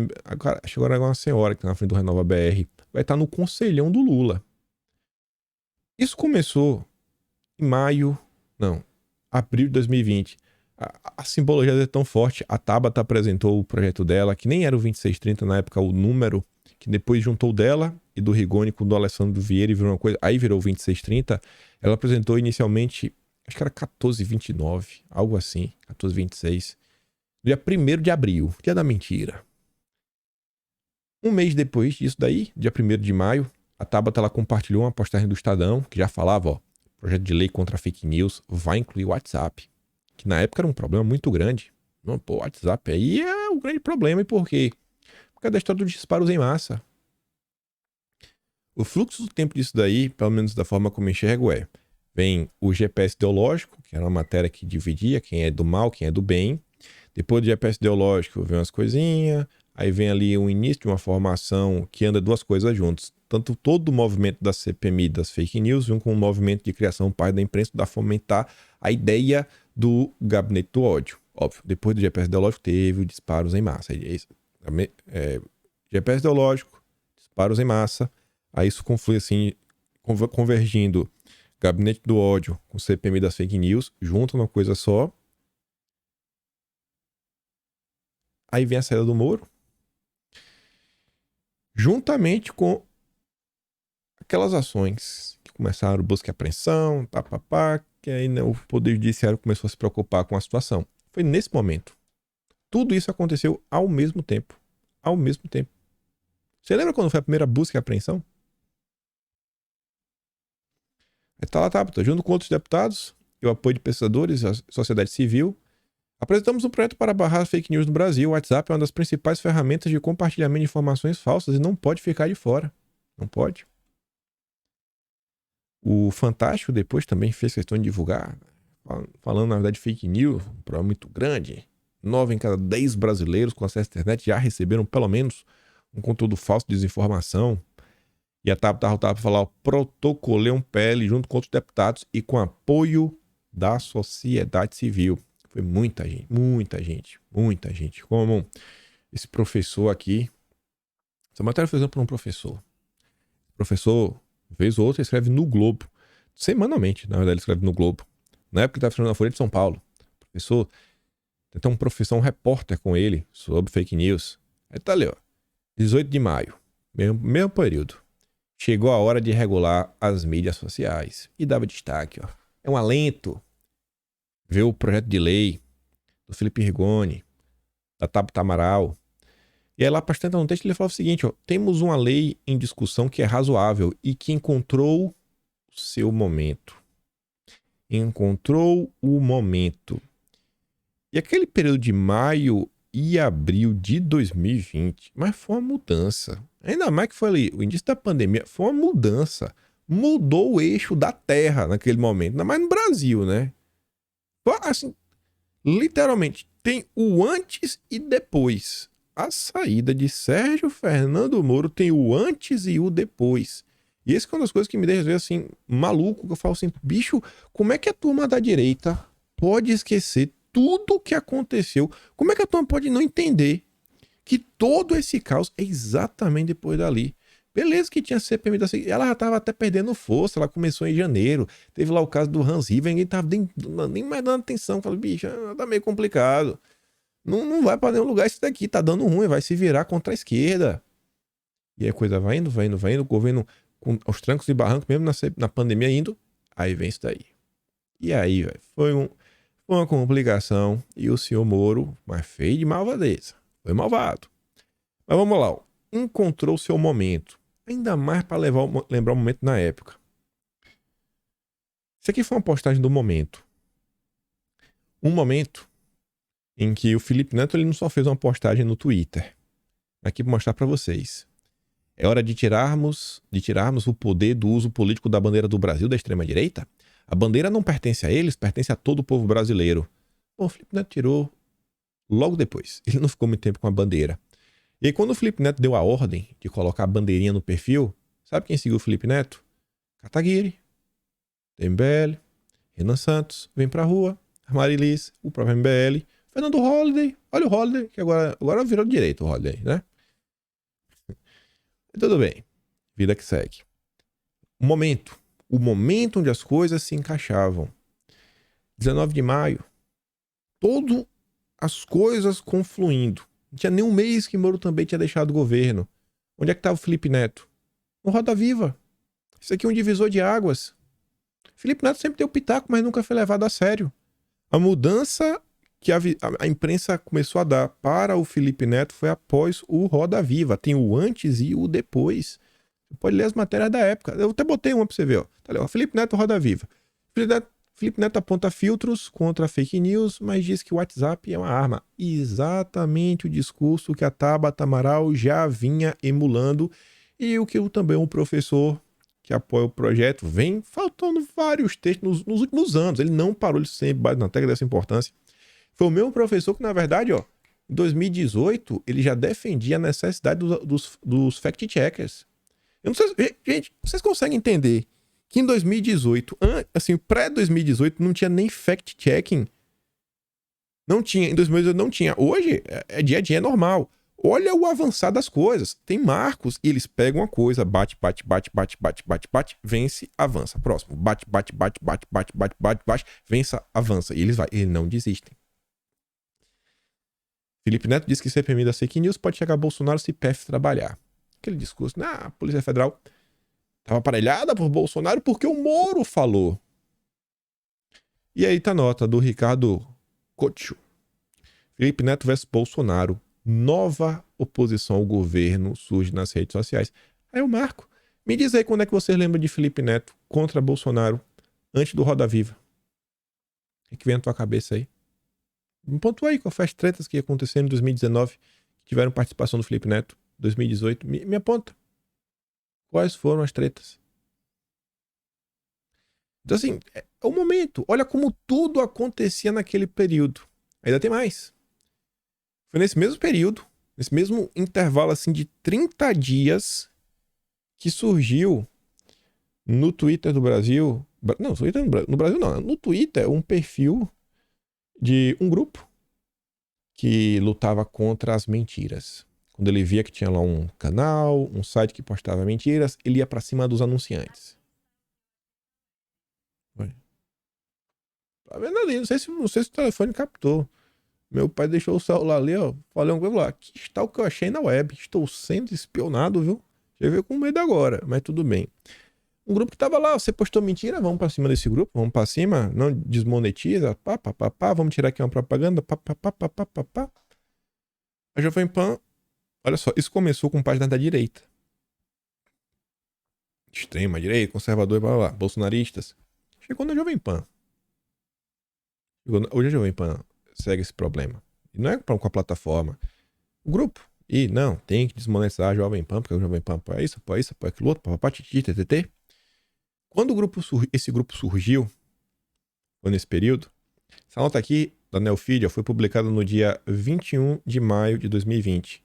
chegou agora uma senhora que tá na frente do Renova BR. Vai estar no conselhão do Lula. Isso começou em maio, não, abril de 2020. A simbologia é tão forte. A Tabata apresentou o projeto dela, que nem era o 2630 na época, o número, que depois juntou dela e do Rigoni com o do Alessandro Vieira e virou uma coisa. Aí virou o 2630. Ela apresentou inicialmente, acho que era 1429, algo assim, 1426. Dia 1º de abril, dia da mentira. Um mês depois disso daí, dia 1º de maio, a Tabata ela compartilhou uma postagem do Estadão, que já falava, ó, projeto de lei contra fake news vai incluir o WhatsApp. Que na época era um problema muito grande. Não, pô, o WhatsApp aí é o grande problema. E por quê? Por causa da história dos disparos em massa. O fluxo do tempo disso daí, pelo menos da forma como eu enxergo, vem o GPS ideológico, que era uma matéria que dividia quem é do mal, quem é do bem. Depois do GPS ideológico vem umas coisinhas, aí vem ali o início de uma formação que anda duas coisas juntas. Tanto todo o movimento da CPMI das fake news, junto com o movimento de criação parte da imprensa, da fomentar a ideia do gabinete do ódio. Óbvio, depois do GPS ideológico teve os disparos em massa. GPS ideológico, disparos em massa, aí isso conflui assim, convergindo gabinete do ódio com CPMI das fake news, junto numa coisa só. Aí vem a saída do Moro, juntamente com aquelas ações que começaram busca e apreensão, que aí, né, o Poder Judiciário começou a se preocupar com a situação. Foi nesse momento. Tudo isso aconteceu ao mesmo tempo. Ao mesmo tempo. Você lembra quando foi a primeira busca e apreensão? Tá, junto com outros deputados, e o apoio de pesquisadores, a sociedade civil, apresentamos um projeto para barrar fake news no Brasil. O WhatsApp é uma das principais ferramentas de compartilhamento de informações falsas e não pode ficar de fora. Não pode. O Fantástico depois também fez questão de divulgar, falando na verdade fake news, um problema muito grande. 9 em cada 10 brasileiros com acesso à internet já receberam pelo menos um conteúdo falso de desinformação. E a TAP para falar, ó, protocolei um PL junto com outros deputados e com apoio da sociedade civil. Foi muita gente, muita gente, muita gente. Como esse professor aqui, essa matéria foi feita por um professor. O professor, vez ou outra, escreve no Globo. Semanalmente, na verdade, ele escreve no Globo. Na época ele estava escrevendo na Folha de São Paulo. O professor, tem um professor, um repórter com ele sobre fake news. Aí tá ali, ó. 18 de maio, mesmo período. Chegou a hora de regular as mídias sociais. E dava destaque, ó. É um alento ver o projeto de lei do Felipe Rigoni, da Tabata Amaral. E aí lá bastante no texto ele falava o seguinte, ó, temos uma lei em discussão que é razoável e que encontrou o seu momento. Encontrou o momento. E aquele período de maio e abril de 2020, mas foi uma mudança. Ainda mais que foi ali, o início da pandemia, foi uma mudança. Mudou o eixo da Terra naquele momento, ainda mais no Brasil, né? Assim, literalmente, tem o antes e depois. A saída de Sérgio Fernando Moro tem o antes e o depois. E esse é uma das coisas que me deixa, às vezes, assim, maluco, que eu falo assim, bicho, como é que a turma da direita pode esquecer tudo o que aconteceu? Como é que a turma pode não entender que todo esse caos é exatamente depois dali? Beleza que tinha CPMI da seguinte, ela já estava até perdendo força, ela começou em janeiro, teve lá o caso do Hans River, ninguém estava nem mais dando atenção, falei, bicho, tá meio complicado, não vai para nenhum lugar isso daqui, tá dando ruim, vai se virar contra a esquerda. E aí a coisa vai indo, o governo com os trancos e barrancos, mesmo na pandemia indo, aí vem isso daí. E aí, velho, foi uma complicação, e o senhor Moro, mas feio de malvadeza, foi malvado. Mas vamos lá, ó. Encontrou seu momento. Ainda mais para lembrar o momento na época. Isso aqui foi uma postagem do momento. Um momento em que o Felipe Neto ele não só fez uma postagem no Twitter. Aqui para mostrar para vocês. É hora de tirarmos o poder do uso político da bandeira do Brasil da extrema-direita? A bandeira não pertence a eles, pertence a todo o povo brasileiro. Bom, o Felipe Neto tirou logo depois. Ele não ficou muito tempo com a bandeira. E aí, quando o Felipe Neto deu a ordem de colocar a bandeirinha no perfil, sabe quem seguiu o Felipe Neto? Kataguiri, MBL, Renan Santos, vem pra rua. Marilis, o próprio MBL, Fernando Holliday, olha o Holliday, que agora virou direito o Holliday, né? E tudo bem, vida que segue. O momento onde as coisas se encaixavam. 19 de maio, todas as coisas confluindo. Não tinha nem um mês que Moro também tinha deixado o governo. Onde é que estava o Felipe Neto? No Roda Viva. Isso aqui é um divisor de águas. Felipe Neto sempre deu pitaco, mas nunca foi levado a sério. A mudança que a imprensa começou a dar para o Felipe Neto foi após o Roda Viva. Tem o antes e o depois. Você pode ler as matérias da época. Eu até botei uma para você ver. Ó. Tá ali, ó. Felipe Neto, Roda Viva. Felipe Neto aponta filtros contra fake news, mas diz que o WhatsApp é uma arma. Exatamente o discurso que a Tabata Amaral já vinha emulando e o que também um professor que apoia o projeto vem faltando vários textos nos últimos anos. Ele não parou, ele sempre bate na tecla dessa importância. Foi o mesmo professor que, na verdade, ó, em 2018, ele já defendia a necessidade dos fact-checkers. Eu não sei, gente, vocês conseguem entender que em 2018, assim, pré-2018, não tinha nem fact-checking. Não tinha, em 2018 não tinha. Hoje, é dia a dia, é normal. Olha o avançar das coisas. Tem marcos e eles pegam uma coisa, bate, vence, avança. Próximo, bate, vence, avança. E eles não desistem. Felipe Neto disse que CPMI da fake news pode chegar a Bolsonaro se PF trabalhar. Aquele discurso, a Polícia Federal estava aparelhada por Bolsonaro porque o Moro falou. E aí tá a nota do Ricardo Couto. Felipe Neto versus Bolsonaro. Nova oposição ao governo surge nas redes sociais. Aí eu marco. Me diz aí quando é que você lembra de Felipe Neto contra Bolsonaro antes do Roda Viva. O que vem na tua cabeça aí? Me pontua aí qual foi as tretas que aconteceram em 2019 que tiveram participação do Felipe Neto. 2018. Me aponta. Quais foram as tretas? Então, assim, é o momento. Olha como tudo acontecia naquele período. Ainda tem mais. Foi nesse mesmo período, nesse mesmo intervalo assim de 30 dias, que surgiu no Twitter do Brasil. Não, no Brasil não. No Twitter, um perfil de um grupo que lutava contra as mentiras. Quando ele via que tinha lá um canal, um site que postava mentiras, ele ia pra cima dos anunciantes. Tá vendo ali? Não sei se o telefone captou. Meu pai deixou o celular ali, ó. Falei um coisa lá. Aqui está o que eu achei na web. Estou sendo espionado, viu? Já veio com medo agora, mas tudo bem. Um grupo que tava lá, você postou mentira, vamos pra cima desse grupo, vamos pra cima, não desmonetiza, vamos tirar aqui uma propaganda, A Jovem Pan, olha só, isso começou com página da direita. Extrema direita, conservador, blá blá blá, bolsonaristas. Chegou na Jovem Pan. Hoje a Jovem Pan segue esse problema. E não é com a plataforma. O grupo. E não, tem que desmonetizar a Jovem Pan, porque a Jovem Pan apoia isso, apoia aquilo outro, papapá, titi, ttt. Quando esse grupo surgiu, foi nesse período, essa nota aqui da Neofidia foi publicada no dia 21 de maio de 2020.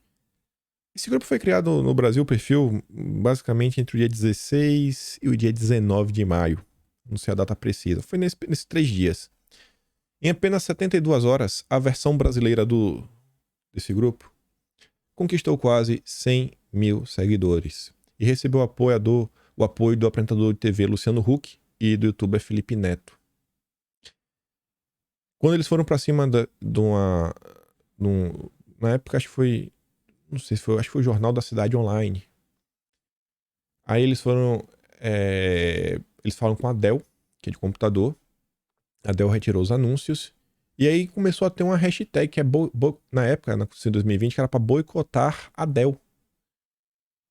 Esse grupo foi criado no Brasil, o perfil, basicamente entre o dia 16 e o dia 19 de maio. Não sei a data precisa. Foi nesses 3 dias. Em apenas 72 horas, a versão brasileira desse grupo conquistou quase 100 mil seguidores e recebeu o apoio do apresentador de TV Luciano Huck e do youtuber Felipe Neto. Quando eles foram pra cima na época, acho que foi, não sei se foi, acho que foi o Jornal da Cidade Online. Aí eles foram, eles falam com a Dell, que é de computador. A Dell retirou os anúncios. E aí começou a ter uma hashtag que na época, em 2020, que era pra boicotar a Dell.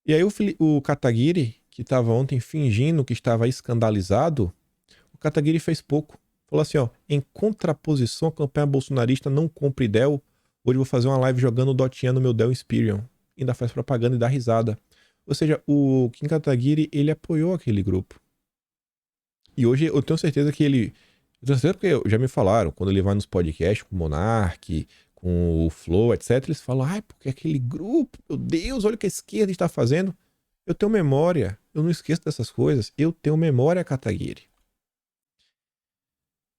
E aí o Kataguiri, que estava ontem fingindo que estava escandalizado, o Kataguiri fez pouco. Falou assim, ó, em contraposição à campanha bolsonarista não compre Dell, hoje vou fazer uma live jogando Dotinha no meu Dell Inspiron. Ainda faz propaganda e dá risada. Ou seja, o Kim Kataguiri, ele apoiou aquele grupo. E hoje eu tenho certeza que ele... Eu tenho certeza porque já me falaram, quando ele vai nos podcasts com o Monark, com o Flow, etc, eles falam, porque aquele grupo, meu Deus, olha o que a esquerda está fazendo. Eu tenho memória, eu não esqueço dessas coisas. Eu tenho memória, Kataguiri.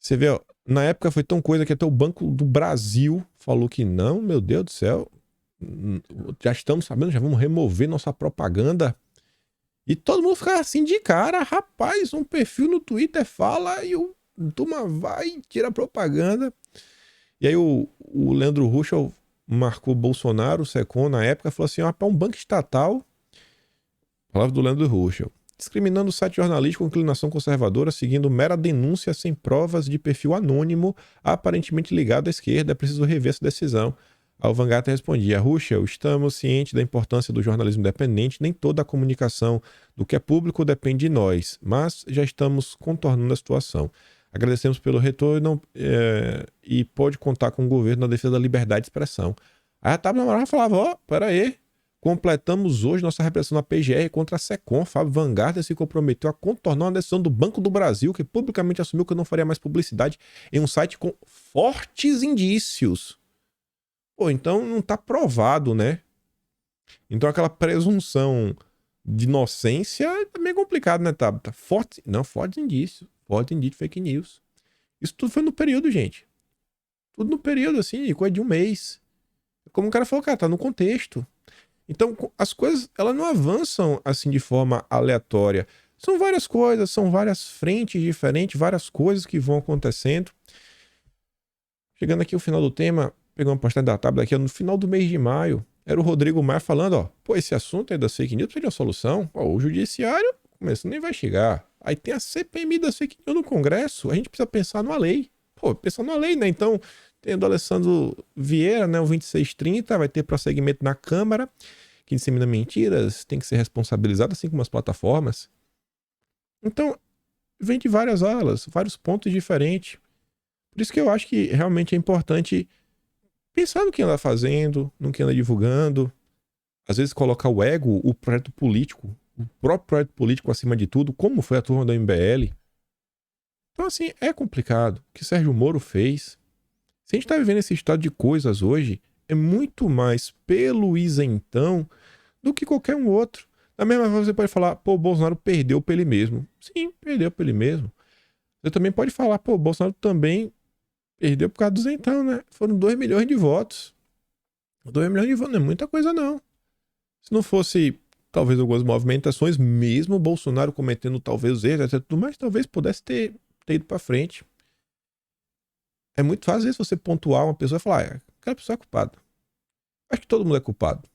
Você vê, ó, Na época foi tão coisa que até o Banco do Brasil falou que não, meu Deus do céu, já estamos sabendo, já vamos remover nossa propaganda. E todo mundo ficava assim de cara, rapaz, um perfil no Twitter fala e o turma vai e tira a propaganda. E aí o Leandro Ruschel marcou Bolsonaro, o Secom, na época, falou assim, para um banco estatal, palavra do Leandro Ruschel, discriminando o site jornalístico com inclinação conservadora, seguindo mera denúncia sem provas de perfil anônimo, aparentemente ligado à esquerda, é preciso rever essa decisão. Ao Vanguard respondia, Ruschel, estamos cientes da importância do jornalismo independente, nem toda a comunicação do que é público depende de nós, mas já estamos contornando a situação. Agradecemos pelo retorno e pode contar com o governo na defesa da liberdade de expressão. Aí a Tábua Amaral falava, peraí, completamos hoje nossa repressão na PGR contra a SECOM. Fábio Vanguard se comprometeu a contornar uma decisão do Banco do Brasil, que publicamente assumiu que não faria mais publicidade em um site com fortes indícios. Pô, então não tá provado, né? Então aquela presunção de inocência é meio complicado, né, Tabata? Fortes indícios. Forte indício de fake news. Isso tudo foi no período, gente. Tudo no período, assim, coisa de um mês. Como o cara falou, cara, tá no contexto. Então, as coisas, elas não avançam assim de forma aleatória. São várias coisas, são várias frentes diferentes, várias coisas que vão acontecendo. Chegando aqui ao final do tema, pegou uma postagem da Tabla aqui, no final do mês de maio, era o Rodrigo Maia falando, pô, esse assunto aí da fake news precisa de uma solução. Pô, o judiciário começando nem vai chegar. Aí tem a CPMI da fake news no Congresso, a gente precisa pensar numa lei. Pô, pensar numa lei, né? Então, tem o Alessandro Vieira, né, o 2630, vai ter prosseguimento na Câmara, que dissemina mentiras, tem que ser responsabilizado, assim como as plataformas. Então, vem de várias alas, vários pontos diferentes. Por isso que eu acho que realmente é importante pensar no que anda fazendo, no que anda divulgando. Às vezes colocar o ego, o projeto político, o próprio projeto político acima de tudo, como foi a turma da MBL. Então, assim, é complicado. O que Sérgio Moro fez. Se a gente tá vivendo esse estado de coisas hoje, é muito mais pelo isentão do que qualquer um outro. Da mesma forma, você pode falar, pô, o Bolsonaro perdeu pra ele mesmo. Sim, perdeu pra ele mesmo. Você também pode falar, pô, o Bolsonaro também perdeu por causa do isentão, né? Foram 2 milhões de votos. 2 milhões de votos não é muita coisa, não. Se não fosse, talvez, algumas movimentações, mesmo o Bolsonaro cometendo talvez os erros, etc, tudo mais, talvez pudesse ter ido pra frente. É muito fácil, às vezes, você pontuar uma pessoa e falar, aquela pessoa é culpada. Acho que todo mundo é culpado.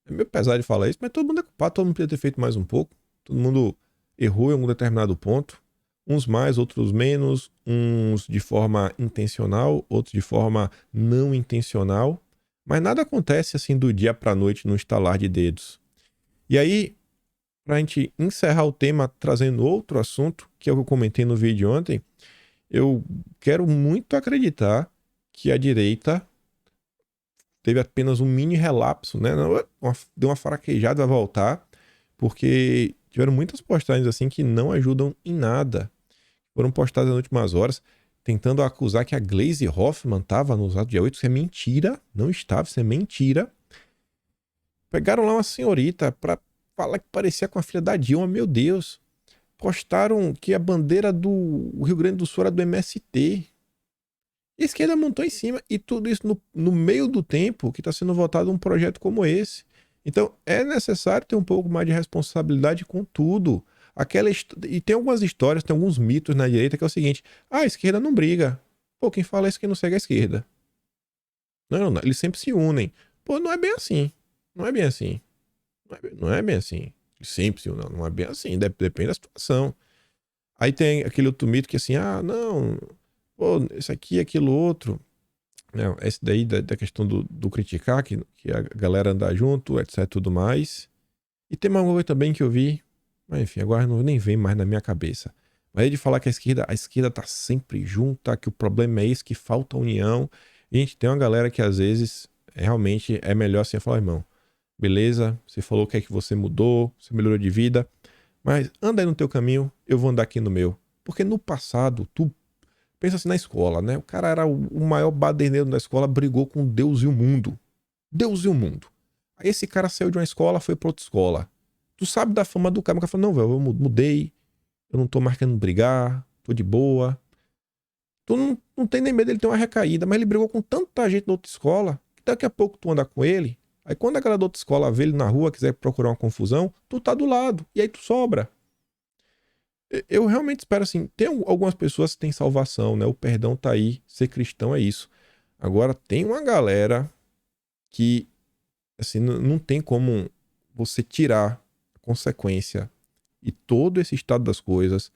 É meio pesado de falar isso, mas todo mundo é culpado, todo mundo podia ter feito mais um pouco. Todo mundo errou em algum determinado ponto. Uns mais, outros menos. Uns de forma intencional, outros de forma não intencional. Mas nada acontece assim do dia pra noite num estalar de dedos. E aí, pra gente encerrar o tema trazendo outro assunto, que é o que eu comentei no vídeo ontem, eu quero muito acreditar que a direita teve apenas um mini relapso, né? Deu uma fraquejada, vai voltar, porque tiveram muitas postagens assim que não ajudam em nada. Foram postadas nas últimas horas, tentando acusar que a Gleisi Hoffmann estava no ato dia 8, isso é mentira, não estava, isso é mentira. Pegaram lá uma senhorita pra falar que parecia com a filha da Dilma, meu Deus. Postaram que a bandeira do Rio Grande do Sul era do MST. E a esquerda montou em cima, e tudo isso no meio do tempo que está sendo votado um projeto como esse. Então é necessário ter um pouco mais de responsabilidade com tudo. E tem algumas histórias, tem alguns mitos na direita que é o seguinte: a esquerda não briga. Pô, quem fala isso que não segue a esquerda. Não, eles sempre se unem. Pô, não é bem assim. Não é bem assim. Não é bem assim. Eles sempre se unem. Não é bem assim. Depende da situação. Aí tem aquele outro mito que assim, não, pô, isso aqui, aquilo outro. Não, esse daí da questão do criticar, que a galera andar junto, etc, tudo mais. E tem uma coisa também que eu vi, mas enfim, agora não nem vem mais na minha cabeça. Mas é de falar que a esquerda tá sempre junta, que o problema é esse, que falta união. E a gente tem uma galera que às vezes realmente é melhor assim falar, irmão, beleza, você falou que é que você mudou, você melhorou de vida, mas anda aí no teu caminho, eu vou andar aqui no meu. Porque no passado, tu pensa assim na escola, né? O cara era o maior baderneiro da escola, brigou com Deus e o mundo. Deus e o mundo. Aí esse cara saiu de uma escola, foi pra outra escola. Tu sabe da fama do cara, o cara falou, não, velho, eu mudei, eu não tô mais querendo brigar, tô de boa. Tu não tem nem medo dele ter uma recaída, mas ele brigou com tanta gente da outra escola, que daqui a pouco tu anda com ele, aí quando a galera da outra escola vê ele na rua, quiser procurar uma confusão, tu tá do lado, e aí tu sobra. Eu realmente espero assim, tem algumas pessoas que têm salvação, né? O perdão tá aí, ser cristão é isso. Agora tem uma galera que, assim, não tem como você tirar a consequência e todo esse estado das coisas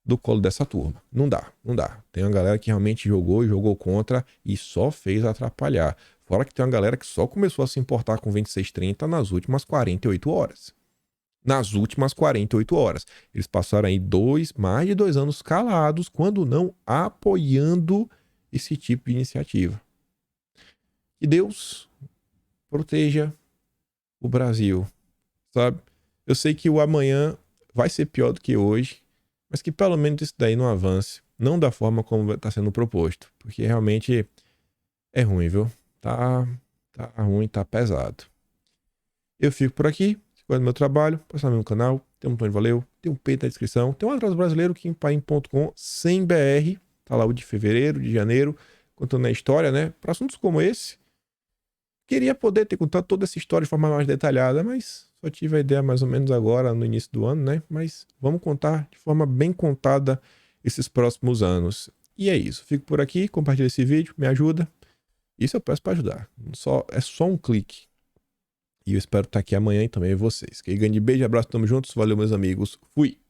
do colo dessa turma. Não dá, não dá. Tem uma galera que realmente jogou e jogou contra e só fez atrapalhar. Fora que tem uma galera que só começou a se importar com 2630 nas últimas 48 horas. Nas últimas 48 horas. Eles passaram aí mais de 2 anos calados, quando não apoiando esse tipo de iniciativa. Que Deus proteja o Brasil, sabe? Eu sei que o amanhã vai ser pior do que hoje, mas que pelo menos isso daí não avance, não da forma como está sendo proposto, porque realmente é ruim, viu? Tá ruim, tá pesado. Eu fico por aqui, se gosta do meu trabalho, passa no meu canal, tem um botão de valeu, tem um peito na descrição, tem um atraso brasileiro, kimpaim.com, sem BR, tá lá o de fevereiro, de janeiro, contando a história, né? Para assuntos como esse, queria poder ter contado toda essa história de forma mais detalhada, mas só tive a ideia mais ou menos agora, no início do ano, né? Mas vamos contar de forma bem contada esses próximos anos. E é isso. Fico por aqui, compartilha esse vídeo, me ajuda. Isso eu peço para ajudar. É só um clique. E eu espero estar aqui amanhã e também vocês. Que grande beijo, abraço, tamo juntos. Valeu, meus amigos. Fui!